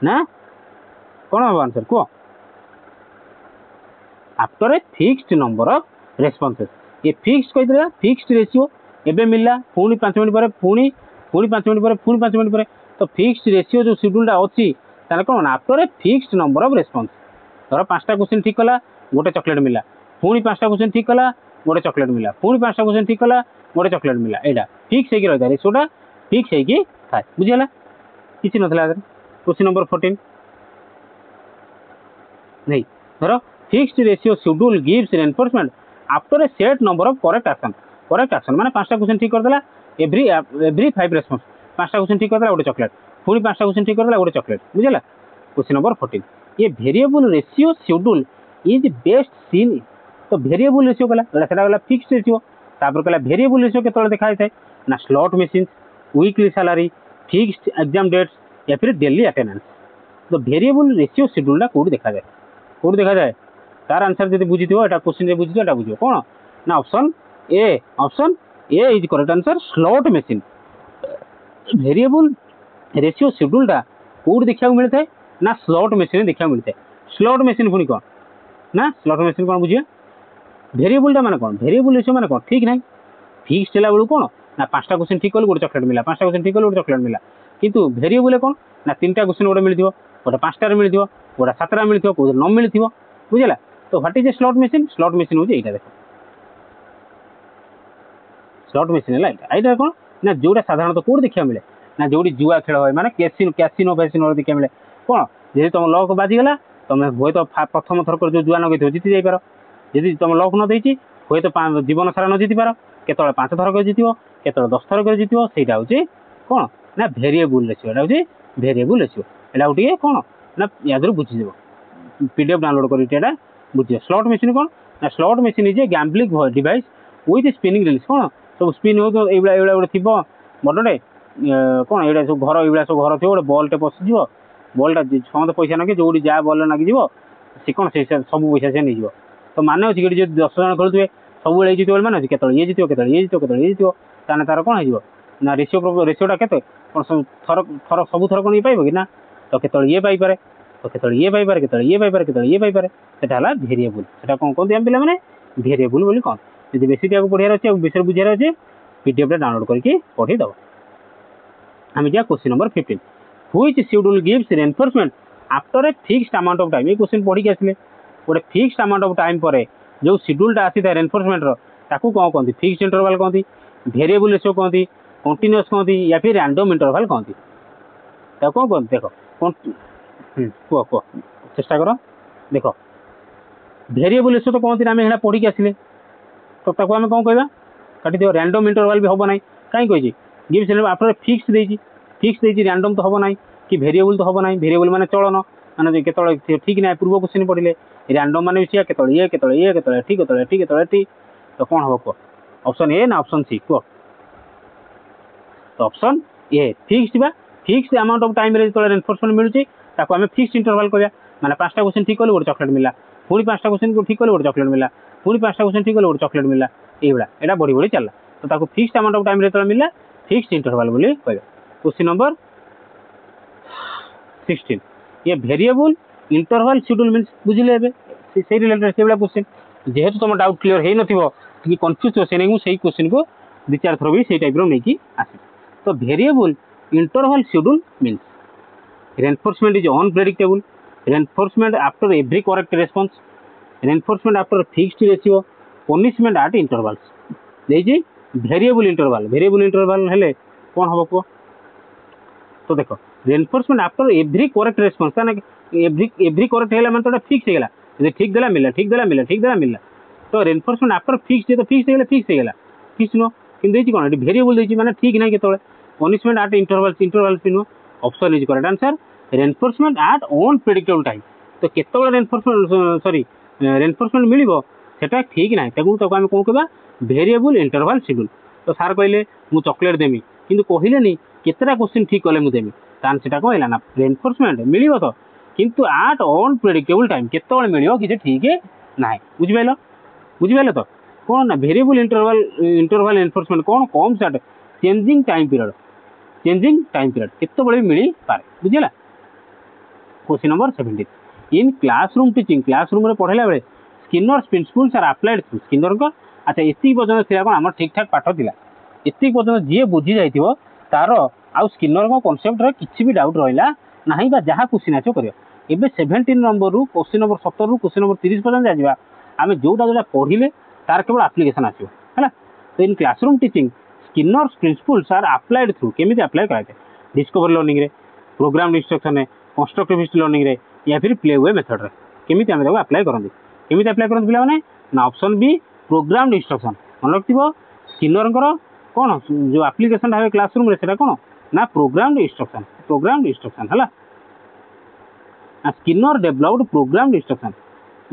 ना कौन हम आंसर को after a fixed number of responses ये फिक्स्ड कही फिक्स्ड रेशियो एबे मिलला पुणी 5 मिनट पर पुणी 5 मिनट पर पुणी 5 मिनट पर तो फिक्स्ड रेशियो जो शेड्यूलटा अच्छी ताले कौन after a fixed number of response धर 5टा क्वेश्चन ठीक कला गोटे चॉकलेट मिला पुणी 5टा क्वेश्चन ठीक कला गोटे चॉकलेट मिला पुणी 5टा क्वेश्चन ठीक कला गोटे चॉकलेट मिला एटा फिक्स होगी रही रेशियोटा फिक्स होगी थाए बुझीगला किसी नथला क्वेश्चन नंबर 14 नहीं धर fixed ratio schedule gives reinforcement after a set number of correct action माने 5टा क्वेश्चन ठीक करदेला एवरी 5 रेस्पॉन्स 5टा क्वेश्चन ठीक करदेला गोटे चॉकलेट पुणी 5टा क्वेश्चन ठीक करदेला गोटे चॉकलेट बुझीगला क्वेश्चन नंबर 14 ये variable ratio schedule is best seen तो वेरिएबल रेशियो कहला सेटा कहला फिक्स्ड रेशियो तापर कहला वेरिएबल रेशियो केतले देखा जाय ना slot machine weekly salary fixed exam dates या फिर डेली अटेंडेंस तो वेरिएबल रेशियो शेड्यूलटा कोड देखा जाए तार आंसर जब बुझीथिबो एटा क्वेश्चन रे बुझीथिबो एटा बुझियो कोन ना option A is correct answer slot machine variable ratio शेड्यूलटा कोड देखा मिलता है ना स्लॉट मशीन देखा मिलता है स्लॉट मशीन पुणी कौन ना स्लॉट मशीन कौन बुझे वेरिएबलटा माने कौन वेरिएबल रेशियो माने कौन ठीक नहीं फिक्स्ड होला बेलू कौन ना 5टा क्वेश्चन ठीक कल गोटे चॉकलेट मिला 5टा क्वेश्चन ठीक कल गोटे चॉकलेट मिला किंतु वेरिएबल कौन ना 3टा क्वेश्चन गोटे मिलथिबो गोटे 5टा रे मिलथिबो गोटे 7टा मिलथिबो कोइ न मिलथिबो बुझला तो what is a slot machine हो एटा देखो स्लॉट मशीन है एटा कौन ना जोटा साधारणतः कोड देखा मिले ना जोड़ी जुआ खेल है माने कैसिनो फैसिनो देखा मिले कौन जब तुम लक बाजिगला तुम हे तो प्रथम थरक जो जुआ नगै जीति जाइपार जदि तुम लक न देती हे तो जीवन सारा न जीति पार केतले 5 थरक जीतिबो केतले 10 थरक जीतिबो सेटा होची कौन ना वेरिएबल रेशियो एटा होची वेरिएबल रेशियो एटा गोटे कौन ना यादर बुझीदेव पीडीएफ डाउनलोड कर बुझे स्लॉट मशीन कौन ना slot machine is a gambling device with spinning reels कौन सब स्पिन हो तो ये गोटे थी बड़े कौन ये सब घर ये सब घर थी गोटे बल्टे पशिज बल्टा समस्त पैसा नगे जो जहाँ बल लगिज सी कौन से सब पैसा से नहीं तो माने अच्छी जो 10 जन खेलुए सब ये जीत माने अच्छे केतले ये जीत केतले ये जीत केतले ये जीत ताने तार कौन हो ना रेशियोटा केते कौन सब थर सब थर कौन ये पाइब कि ना तो केतले ये पाइपे तो केतले ये पाइपे केतले ये पाइपे केतले ये पाइपे सेटा हला वेरिएबल सेटा कौन कहते हम पे वेरिएबल बोली कौन यदि बेसी टाइम पढ़ार अच्छे विषय बुझार अच्छे पीडीएफ डाउनलोड करके पढ़ी दब आम जा question number 15 which schedule gives reinforcement after a fixed amount of time ये क्वेश्चन पढ़ी के आसले गोटे फिक्स्ड अमाउंट ऑफ टाइम पर जो शेड्यूलटा आसी था रेनफोर्समेंट ताकू कौन कहते फिक्स्ड इंटरवल कहती वेरिएबल रेशियो कहती कंटीन्यूअस कहती या फिर रैंडम इंटरवल कहती कौन कहते देख कौन कह कह चेष्टा कर देख वेरिएबल रेशियो तो कहती आम यहाँ पढ़ी के आसले तो ताको आम कौन कहवा काटी दियो रैंडम इंटरवल भी हम ना कहीं कही गिव्स आफ्टर फिक्स देती रैंडम तो हम ना कि वेरिएबल तो हम ना वेरिएबल माने चलन माने केतले ठीक ना पूर्व क्वेश्चन पढ़ले रैंडम माने भी केतले ये केतले ये केतले ठीक केतले ठीक केतले ठीक तो कौन हम कह ऑप्शन ए ना ऑप्शन सी कह तो ऑप्शन ए फिक्स्ड बा फिक्स्ड अमाउंट ऑफ टाइम रे तो रेनफोर्समेंट मिलुची ताको हमें फिक्स्ड इंटरवल कहया माने 5टा क्वेश्चन ठीक कले गोटे चॉकलेट मिला पुणी 5टा क्वेश्चन को ठीक कले गोटे चॉकलेट मिला पुणी 5टा क्वेश्चन ठीक कले गोटे चॉकलेट मिला एइबडा एटा बड़ी बड़ी चलला तो ताको फिक्स्ड अमाउंट ऑफ टाइम रे तो मिला फिक्स्ड इंटरवल बोली कहया क्वेश्चन नंबर 16 ये वेरिएबल इंटरवल शेड्यूल मींस बुझिले एबे से रिलेटेड से वाला क्वेश्चन जेहेतु तुम डाउट क्लियर हे नथिबो कि कंफ्यूज हो से नै सही क्वेश्चन को दि चार थरो भी सही टाइप रो नै कि आसी तो variable interval schedule means reinforcement is unpredictable reinforcement after every correct response reinforcement after fixed ratio punishment at intervals देजी वेरिएबल इंटरवल हेले कोन हबो को तो देखो reinforcement after every correct response ताने every correct हेला माने तो फिक्स हेला जे ठीक देला मिला तो reinforcement after fixed तो फिक्स हेला फिक्स नो किन देजी कोन वेरिएबल देजी माने ठीक नै केतोले punishment at intervals पिनो option is correct answer reinforcement at unpredictable time तो केतोले reinforcement मिलिबो सेटा ठीक नै ताकू तो हम कोन कहबा वेरिएबल इंटरवल शेड्यूल तो सर कहले मु चॉकलेट देमी किंतु कहिले नै केतरा क्वेश्चन ठीक कले मु देमी तान सेटा कहला ना reinforcement मिलिबो तो किंतु at unpredictable time केतोले मिलिबो कि ठीक नै बुझिबैलो तो कोन ना वेरिएबल इंटरवल reinforcement कोन come set changing time period केते बळे मिली पारे बुझिला question number 17 in classroom teaching classroom रे पढाइला बेले Skinner's principles are applied through Skinner को अच्छा एती पजन थिला कोन हमर ठीक ठाक पाठ थिला एती पजन जे बुझी जाइतिबो तार आ स्किनर को कांसेप्ट रे किछि भी डाउट रहिला नाही बा जहा क्वेश्चन आछो करियो एबे 17 नंबर रु क्वेश्चन नंबर 17 रु क्वेश्चन नंबर 30 पजन जाजिबा आमे जोटा पढिले तार केवल एप्लीकेशन आछो हैला तो in classroom teaching Skinner's principles are applied through केमिति अप्लाई कराते डिस्कवर लर्निंग रे प्रोग्राम इंस्ट्रक्शन रे कंस्ट्रक्टिविस्ट लर्निंग रे या फिर प्ले वे मेथड रे केमिति हम देखो अप्लाई करंदी पिला माने ना ऑप्शन बी प्रोग्राम इंस्ट्रक्शन मन रखिबो स्किनर कर कोन जो एप्लीकेशन है क्लासरूम रे सेटा कोन ना प्रोग्राम इंस्ट्रक्शन हला स्किनर डेवलप्ड प्रोग्राम इंस्ट्रक्शन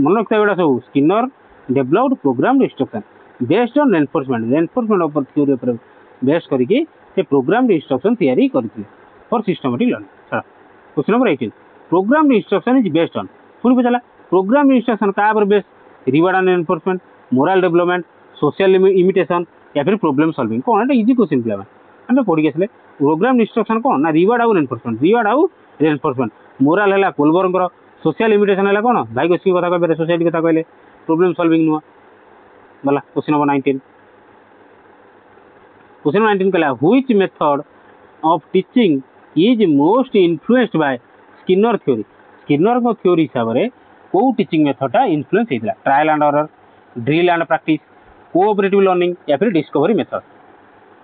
मन रखता बेटा सब Skinner developed programme instruction based on reinforcement of theory पर बेस्ड करके से प्रोग्राम इंस्ट्रक्शन तैयारी करथिले फॉर सिस्टमैटिक लर्निंग चलो question number 18 programme instruction is based on पुनी पचला प्रोग्राम इंस्ट्रक्शन का पर base reward and enforcement moral development social imitation या फिर प्रॉब्लम सॉल्विंग कोन एटा इजी क्वेश्चन पिला हम पढी गेसले प्रोग्राम इंस्ट्रक्शन कोन ना रिवार्ड आउ एनफोर्समेंट मोरल हला कोलबरंगर सोशल इमिटेशन हला कोन भाई गोष्ठी कथा कहबे सोसाइटी कथा कहले प्रॉब्लम सॉल्विंग नुवा बला क्वेश्चन नंबर 19 क्वेश्चन 19 कहला which method of teaching is most influenced by Skinner को थ्योरी हिसाब रे को टीचिंग मेथडटा इन्फ्लुएंस हेतला trial and error drill and practice cooperative learning या फिर डिस्कवरी मेथड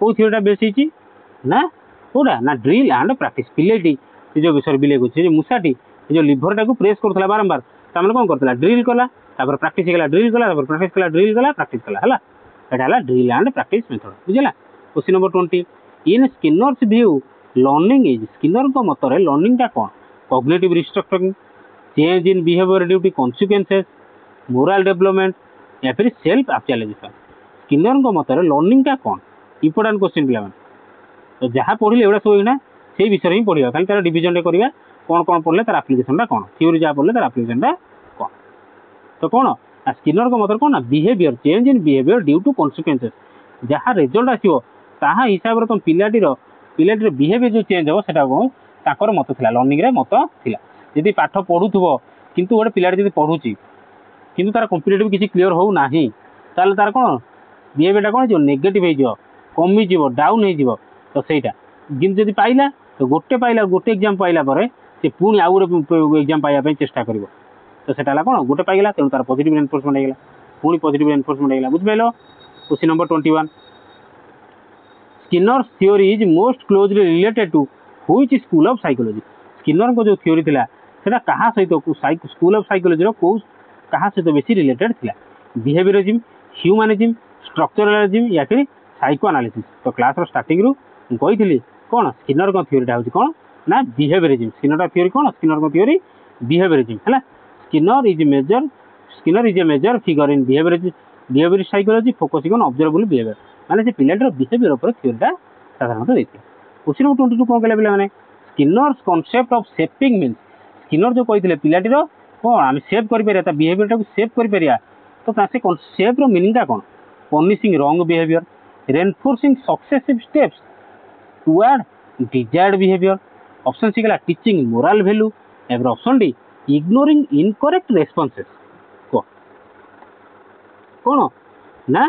को थ्योरीटा बेस हिची ना कोडा ना ड्रिल एंड प्रैक्टिस पिलेटी जो विषय बिले को जे मुसाटी जो लिवरटा को प्रेस करथला बारंबार तामने कोन करथला ड्रिल कला तापर प्रैक्टिस कला ड्रिल कला तापर प्रैक्टिस कला ड्रिल कला प्रैक्टिस कला हला एटा हला ड्रिल एंड प्रैक्टिस मेथड बुझला question number 20 in Skinner's view learning is Skinner को मतरे लर्निंग टा कोन cognitive restructuring change in behaviour due to consequences moral development या फिर सेल्फ एक्चुअलाइजेशन स्किनर को मतरे लर्निंग टा कोन इंपोर्टेंट क्वेश्चन पिला तो जहाँ पढ़िले एवढा सब ना से विषय ही पढ़ा कहीं तार डिविजन रे करवा कौन कौन पढ़ले तार एप्लिकेशन कौन थ्योरी जहाँ पढ़ले तार एप्लिकेशन कौन तो कौन स्किनर को मतलब कौन ना behaviour change in behaviour due to consequences जहाँ रिजल्ट आसो ताहा हिसाब से तुम पिलाटीर बिहेवियर जो चेंज हो सेटा ताकर मत थिला लर्निंग रे मत थिला यदि पाठ पढ़ुथबो किंतु गोटे पिलाटी यदि पढ़ुची किंतु तार कॉम्पिटिटिव किसी क्लियर हो नाही ताले तार कौन बिहेवियरटा कौन जो नेगेटिव हो कमी जीव डाउन हो तो सहीटा जदि पाइला तो गोटे एग्जाम पाइला पर से पुणी आउ गोटे एग्जाम पाइबा चेष्टा कर तो सेटा कौन गोटे पाइला तेणु तार पॉजिटिव एनफोर्समेंट होगा पुणी पॉजिटिव एनफोर्समेंट होगा बुझिपाल question number 21 Skinner's theory is most closely related to which school of psychology Skinner को जो थ्योरी थिला सेटा कहा सहित स्कूल ऑफ साइकोलॉजी रो को कहा सहित बेसी रिलेटेड थिला बिहेवियरिज्म ह्यूमनिज्म स्ट्रक्चरलिज्म या फिर साइको एनालिसिस तो क्लास रो स्टार्टिंग रु कही कौन स्किनर को थ्योरीटा हूँ कौन ना बिहेवियरिज्म स्किनर थ्योरी कौन स्किनर को थ्योरी बिहेवियरिज्म है Skinner is a major figure in behaviour psychology focusing on observable behaviour माने से पिलाटर बिहेवियर ऊपर थ्योरीटा साधारणतः देते। क्वेश्चन नंबर 22 कोन कहले पिला माने Skinner's concept of shaping means Skinner जो कहितले पिलाटीर कोन हम शेप करि परिया ता बिहेवियर टा शेप करि परिया तो तासे कॉन्सेप्ट रो मीनिंग टा कोन punishing wrong behaviour reinforcing successive steps toward desired behaviour option C गला teaching moral value ever option D ignoring incorrect responses कौन ना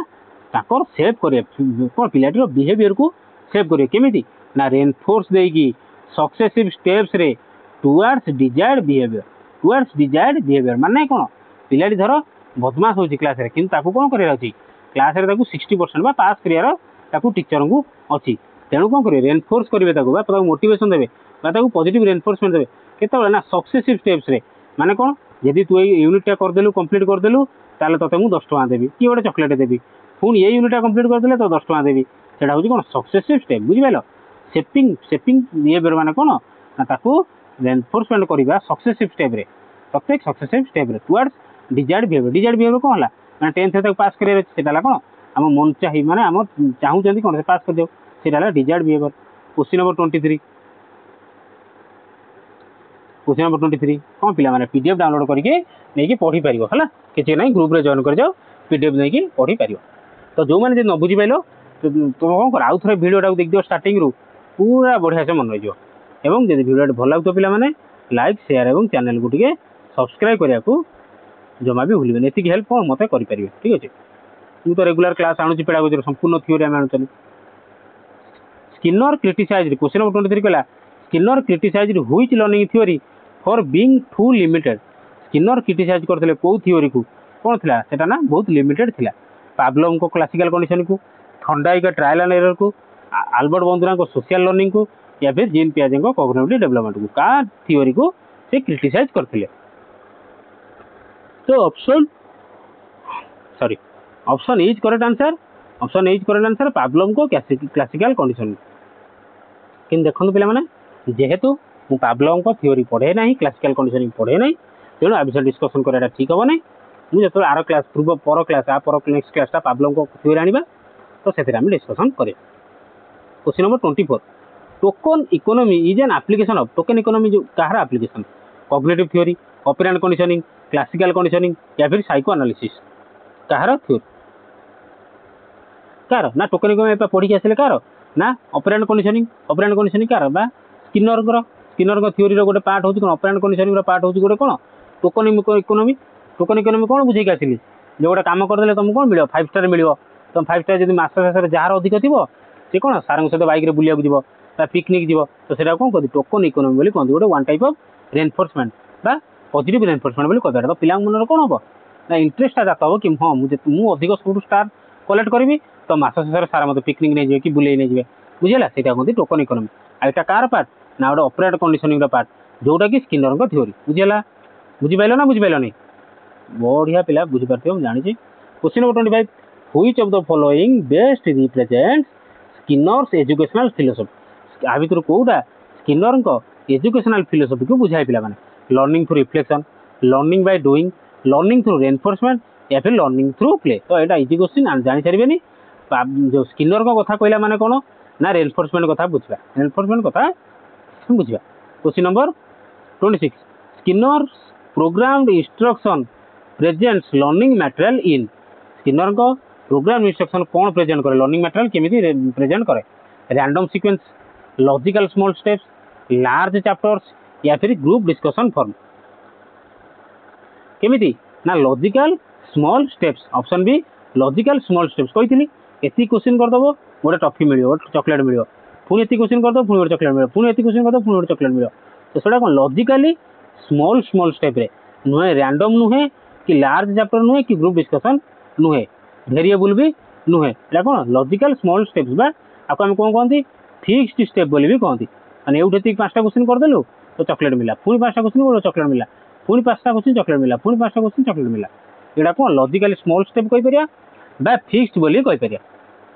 ताकर सेव करे कौन पिलाटीर बिहेवियर को सेव करे केमिति ना रेनफोर्स देगी सक्सेसिव स्टेप्स रे टुवर्ड्स डिजायर्ड बिहेवियर माने कौन पिलाटी धर बदमाश होची क्लास रे किंतु ताकू कौन करिया अछि क्लास रे ताकू 60% बा पास करियार ताकू टीचर को अछि तेणु कौन करिवे रेनफोर्स करिवे ताकू बा ताकू मोटिवेशन देबे बा ताकू पॉजिटिव रेनफोर्समेंट देबे केतबे ना सक्सेसिव स्टेप्स रे माने कौन यदि तू ए यूनिट टा कर देलु कंप्लीट कर देलु ताले तते मु 10 टका देबी कि गोटे चॉकलेट देबी पुणी ये यूनिट कंप्लीट कर देले तो 10 टका देबी सेटा होची कोन सक्सेसिव स्टेप बुझि पाइलो शेपिंग बिहेवियर माने कोन ना ताकू रेनफोर्समेंट करिबा सक्सेसिव स्टेप रे प्रत्येक सक्सेसिव स्टेप रे टुवर्ड्स डिजायर्ड बिहेवियर कोन हला माने 10th तक पास करे सेटा ला कोन हम मन चाहि माने हम चाहू जंदी कोन से पास कर देउ सेटा ला desired behaviour. Question number 23 question number 23 कौन पिला माने पीडीएफ डाउनलोड करके नहीं कि पढ़ी पारिबो हला किछि नहीं ग्रुप रे जॉइन कर जाओ पीडीएफ नहीं कि पढ़ी पारिबो। तो जो माने जे न बुझी पाइलो तुम कौन कर आउ थरे वीडियो टा देख दियो स्टार्टिंग रु पूरा बढ़िया से मन रहिजो एवं जे वीडियो भल लागतो पिला माने लाइक शेयर एवं चैनल को टिके सब्सक्राइब करिया को जमा भी भूलिबे एति हेल्प को मते करि परिबे ठीक अछि। मु तो रेगुलर क्लास आनुची पेडागोजी संपूर्ण थ्योरी हम आनुचनी। स्किनर क्रिटिसाइज्ड क्वेश्चन नंबर 23 कहला Skinner criticised which learning theory for being too limited Skinner criticise करथिले को थ्योरी को कोन थिला सेटा ना बहुत लिमिटेड थिला पावलोव को क्लासिकल कंडीशन को थॉर्नडाइक का ट्रायल एंड एरर को अल्बर्ट बंदुरा को सोशल लर्निंग को या फिर जीन पियाजे को कॉग्निटिव डेवलपमेंट को का थ्योरी को से क्रिटिसाइज करथिले। तो option is correct answer Pavlov को क्लासिकल कंडीशन किन देखंतु पिला माने जेहेतु मु पावलोव को थ्योरी पढ़े नहीं क्लासिकल कंडीशनिंग पढ़े नहीं तेणु आ विषय डिस्कसन कराटा ठीक हम नहीं मुझे जो आर क्लास पूर्व पर क्लास नेक्स्ट क्लास पावलोव को थ्योरी आनिबा तो से डिस्कसन करें। Question number 24 token economy is an application of token economy जो कहार application cognitive theory operant conditioning classical conditioning या फिर साइको एनालिसिस कहार थ्योरी कार ना टोकन इकोनॉमी पढ़ी के आसिले कार ना ऑपरेंट कंडीशनिंग कार बा स्किनर को थ्योरी रो गोटे पार्ट होची कोन ऑपरेंट कंडीशनिंग रो पार्ट होची गोटे कोन टोकन इकोनॉमी कोन बुझे के आसिली जे गोटे काम कर देले तुमको कोन मिलियो 5 स्टार मिलियो तुम 5 स्टार जदि मास शेष जार अधिक थिबो से कोन सारंग सहित बाइक रे बुलिया जीवो ता पिकनिक जीवो तो सेटा कोन कहती टोकन इकोनॉमी बोली कहती गोटे वन टाइप ऑफ रेनफोर्समेंट बा पॉजिटिव रेनफोर्समेंट बोली कहबा तो पिलांग मन कोन हो ना इंटरेस्ट आ जाता हो कि हां मु अधिक स्टार कलेक्ट करबी तो मास शेष सारा मते पिकनिक नै जेबे कि बुले नै जेबे बुझिला सेटा कहती टोकन इकोनॉमी आ एटा कार पार्ट ना गोटे ऑपरेट कंडीशनिंग रो पार्ट जोटा कि स्किनर को थ्योरी बुझिला बुझि पाइलो ना बुझि पाइलो नहीं बढ़िया पिला बुझी पारथियो हम जानि छी। Question number 25 which of the following best represents Skinner's educational philosophy आ भितर कोउटा स्किनर को एजुकेशनल फिलोसफी को बुझाई पिला माने learning through reflection learning by doing learning through reinforcement या फिर लर्निंग थ्रू प्ले तो एटा इजी क्वेश्चन जानि छारिबेनी जो स्किनर को कथा कहला माने कोन ना रेनफोर्समेंट कथा बुझबा रेनफोर्समेंट कथा बुझबा। Question number 26 Skinner's programmed instruction presents learning material in Skinner को प्रोग्राम इंस्ट्रक्शन कौन प्रेजेंट करे लर्निंग मटेरियल केमिति प्रेजेंट करे random sequence logical small steps large chapters या फिर ग्रुप डिस्कशन फॉर्म केमिति ना logical small steps option B logical small steps कहितली एति क्वेश्चन कर दबो गोटे टॉफी मिलियो गोटे चॉकलेट मिलियो पुनी एति क्वेश्चन कर दो पुनी गोटे चॉकलेट मिलियो पुनी एति क्वेश्चन कर दो पुनी गोटे चॉकलेट मिलियो तो सेटा कोन लॉजिकली स्मॉल स्टेप रे नुहे रैंडम नुहे कि लार्ज चैप्टर नुहे कि ग्रुप डिस्कशन नुहे वेरिएबल भी नुहे एटा कोन लॉजिकल स्मॉल स्टेप्स बा आपको हम कोन कहंती फिक्स्ड स्टेप बोली भी कहंती माने एउठे 5टा क्वेश्चन कर देलु तो चॉकलेट मिला पुनी 5टा क्वेश्चन को चॉकलेट मिला पुनी 5टा क्वेश्चन चॉकलेट मिला पुनी 5टा क्वेश्चन चॉकलेट मिला एटा कोन लॉजिकली स्मॉल स्टेप कहि परिया बा फिक्स्ड बोली कहि परिया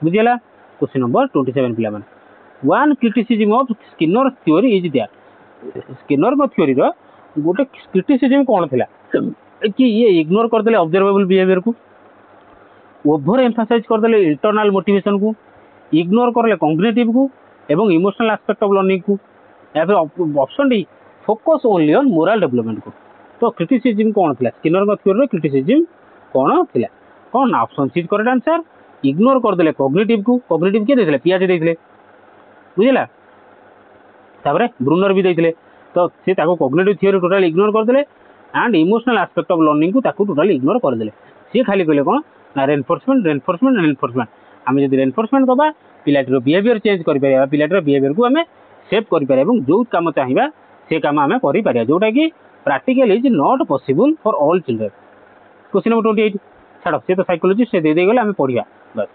बुझियला। क्वेश्चन नंबर 27 पिला माने one criticism of Skinner theory is that Skinner को थ्योरी रो गोटे क्रिटिसिज्म कोन थिला कि ये इग्नोर कर देले ऑब्जर्वेबल बिहेवियर को ओभर एम्फासाइज करदे इंटरनल मोटिवेशन को, इग्नोर करले कॉग्निटिव को एवं इमोशनल एस्पेक्ट ऑफ लर्निंग को, या फिर option D focus only on moral development को। तो क्रिटिसिज्म कौन थिला, स्किनर का थ्योरी रो क्रिटिसिज्म कौन थिला, कौन option C correct answer, ignore करदे कॉग्निटिव को, कॉग्निटिव के देथिले पियाजे देथिले बुझिला, तापरे ब्रूनर भी देथिले, तो से ताको कॉग्निटिव थ्योरी टोटल इग्नोर करदे and emotional aspect of learning को ताको टोटल इग्नोर करदे। से खाली कहले कोन ना रेनफोर्समेंट रेनफोर्समेंट रेनफोर्समेंट, आम जब रेनफोर्समेंट दबा पिलाटीर बिहेवियर चेंज कर पारिबा, पिलाटीर बिहेवियर को आम सेव कर पारिबा एवं जो काम चाहिए से काम आम कर पारिबा, जोटा कि practical is not possible for all children. Question number 28 छाड़, से तो साइकोलॉजिस्ट से दे गले आम पढ़िया बस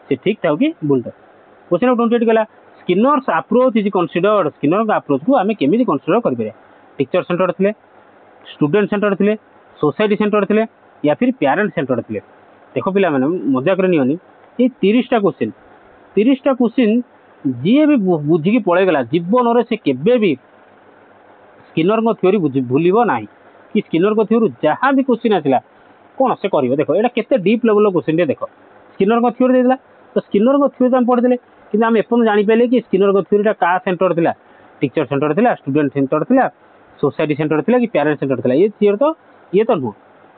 से ठीक था कि भूल था। क्वेश्चन नंबर 28 गला, Skinner's approach is considered, Skinner का अप्रोच को आम केमी कन्सिडर कर पारे, टीचर सेंटर थे, स्टूडेंट सेंटर थे, सोसाइटी सेंटर थे, या फिर पेरेंट सेंटर थे। देखो पिला मैंने मजा कर नियोनी, ये 30टा क्वेश्चन 30टा क्वेश्चन जी भी बुझी पलैगला जीवन में से केबे भी स्किनर को थ्योरी भूलिबो नाही कि स्किनर को थ्योरी जहाँ भी क्वेश्चन आसला कौन से करिवो। देखो एटा केते डीप लेवल क्वेश्चन टे, देखो स्किनर को थ्योरी देला तो स्किनर को थ्योरी हम पढ़िदेले, कि आम एपन जानी पाइले कि स्किनर को थ्योरीटा का सेंटर थिला, टीचर सेंटर थिला, स्टूडेंट सेंटर थिला, सोसाइटी सेंटर थिला कि पेरेंट सेंटर थिला, ये थ्योरी तो नुह।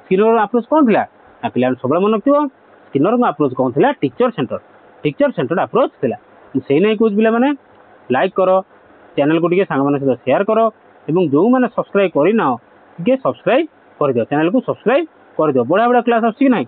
स्किनर अप्रोच कौन थिला ना, पिला सब मन रखियो स्किनर को अप्रोच कौन थिला, टीचर सेंटर अप्रोच थिला। से नहीं कौच पिला माने लाइक करो, चैनल को टिके सांग सहित शेयर करो, एवं जो मैंने सब्सक्राइब करना टे सब्सक्राइब कर दियो, चैनल को सब्सक्राइब कर दियो। बढ़िया बढ़िया क्लास आसी कि ना,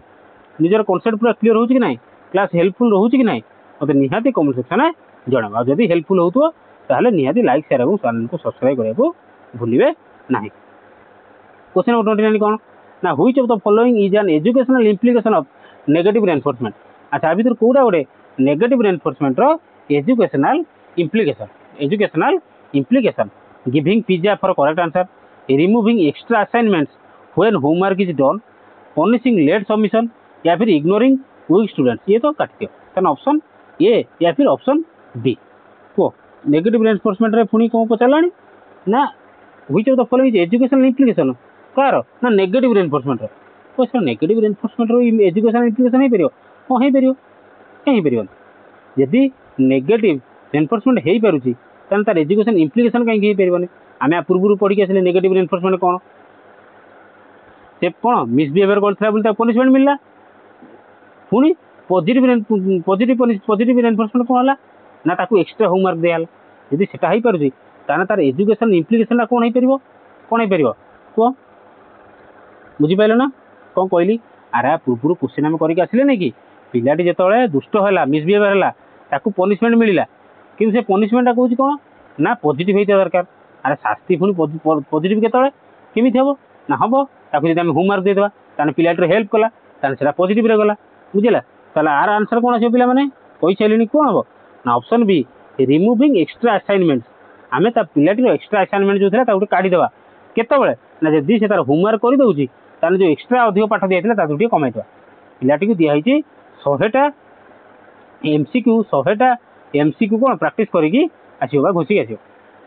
निजर कॉन्सेप्ट पूरा क्लीयर हो कि ना, क्लास हेल्पफुल रोचे कि ना, मत निहाती कमेंट सेक्शन में जनाओ। जदि हेल्पफुल हो ताहले निहाती लाइक शेयर और चैनल को सब्सक्राइब करने को भूलिए ना। क्वेश्चन नंबर 29 कौन ना, which of the following is an educational implication of negative reinforcement. अच्छा, आ भीतर कोडा गोटे नेगेटिव रेनफोर्समेंट रो educational implication, giving pizza for correct answer, removing extra assignments when homework is done, punishing late submission, या फिर इग्नोरिंग वीक स्टूडेंट्स। ये तो काट दियो, तेन ऑप्शन ए या फिर ऑप्शन बी को नेगेटिव रेनफोर्समेंट रे पुणी कौन पचारानी ना, which of the following educational implication car ना नेगेटिव रेनफोर्समेंट रो। तो सर नेगेटिव रेनफोर्समेंट रो एजुकेशनल इम्प्लिकेशन हो पारियो, हां हो पारियो, कहीं पारियो। यदि नेगेटिव रेनफोर्समेंट हो पारुची तान तार एजुकेशन इम्प्लिकेशन कहीं हो पारिबोनी। आमे पूर्व पढ़ी आसिले नेगेटिव रेनफोर्समेंट कौन, से कौन मिसबिहेवियर करथिला बोली ताको पनिशमेंट मिलला, पुणी पॉजिटिव रेनफोर्समेंट कौन है ना, ताको एक्स्ट्रा होमवर्क दियाला। यदि सेटा हो पारुची ताने तार एजुकेशन इम्प्लिकेशन कौन हो पारिबो, कौन हो पारिबो को बुझी पाइल ना कौन कहली। अरे पूर्व क्वेश्चन आम करके आसिले नहीं कि पिलाटी जिते दुष्ट है मिसबिहेवियर है ताकू पनिशमेंट मिलला, कि से पनिशमेंटा कौन कौन ना पॉजिटिव होता दरकार। अरे शास्ति पुणी पॉजिटिव केतले केमी हम ना हम ताकू जब होमवर्क देदेबा ताने पिलाटीर हेल्प कला ताने सेटा पॉजिटिव रे गला, बुझला। ताले आर आंसर कौन आसो पिला माने कहि साइलेनी कौन हम ना, option B removing extra assignments. आमे ता पिलाटीर एक्स्ट्रा असाइनमेंट जो थिला ताकू काढीदेबा केतबेले ना, जदि से तार होमवर्क कर दउची ताने जो एक्स्ट्रा अधिक पाठ दिया ताकू टिके कमाइदेबा। पिलाटी को दिखाई 100टा एमसीक्यू 100टा एमसीक्यू कौन प्रैक्टिस करिकी आसीबा घोषिक आसीब।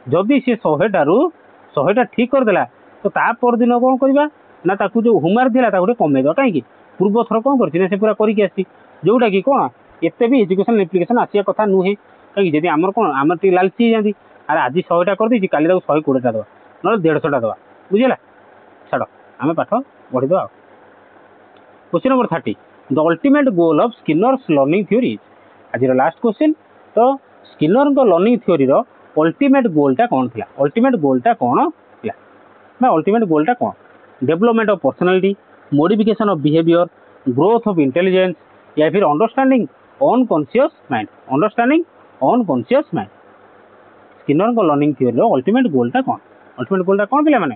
जदि सी 100टा ठीक करदेला तो ता पर दिन कौन करवा ना, ताकू जो होमवर्क दिला ताकू कमेदेबा। कहीं पूर्व थर कौन कर पूरा करके आसी, जोटा कि कौन एत भी एजुकेशनल इम्प्लिकेशन आसिया कथा नुहे। कहीं जब आमर कौन आम टे लालची जाती, अरे आज 100टा कर दी काली 120टा दवा ना 150टा दवा, बुझेगा। छाड़ आम पाठ बढ़ीदा। Question number 30, the ultimate goal of Skinner's learning theory. आज लास्ट क्वेश्चन, तो स्किनर को लर्निंग थ्योरी रो अल्टीमेट गोलटा कौन थिला, अल्टीमेट गोलटा कौन थिला ना, अल्टीमेट गोलटा कौन, development of personality, modification of behaviour, growth of intelligence, या फिर understanding unconscious mind, understanding unconscious mind. Skinner को लर्निंग थ्योरी रो अल्टीमेट गोलटा कौन, अल्टीमेट गोलटा कौन पिला माने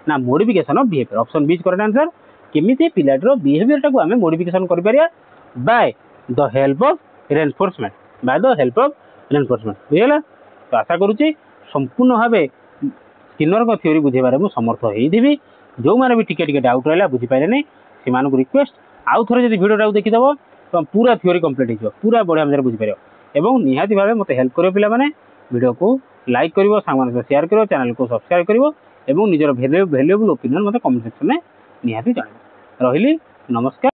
ना, modification of behaviour. Option B correct answer, केमिति पिलाटर बिहेवियर टाको आमे मॉडिफिकेशन कर परिया by the help of reinforcement, by the help of reinforcement, बुझला। तो आशा करूची संपूर्ण भावे स्किनर को थ्योरी बुझेबारे मु समर्थ होइदिबी। जो माने भी टिके टिके डाउट रहला बुझी पाइले नै से मानको रिक्वेस्ट आउ थरे जदि वीडियोटा देखिदबो तो पूरा थ्योरी कंप्लीट हिजो, पूरा बढ़िया मजर बुझी पारियो। एवं निहाती भावे मते हेल्प करियो पिला माने, वीडियो को लाइक करिवो, सांग माने शेयर करिवो, चैनल को सब्सक्राइब करिवो, एवं निजर वैल्यूएबल ओपिनियन मते कमेंट सेक्शन में निहाती जणाइबो। रहिली, नमस्कार।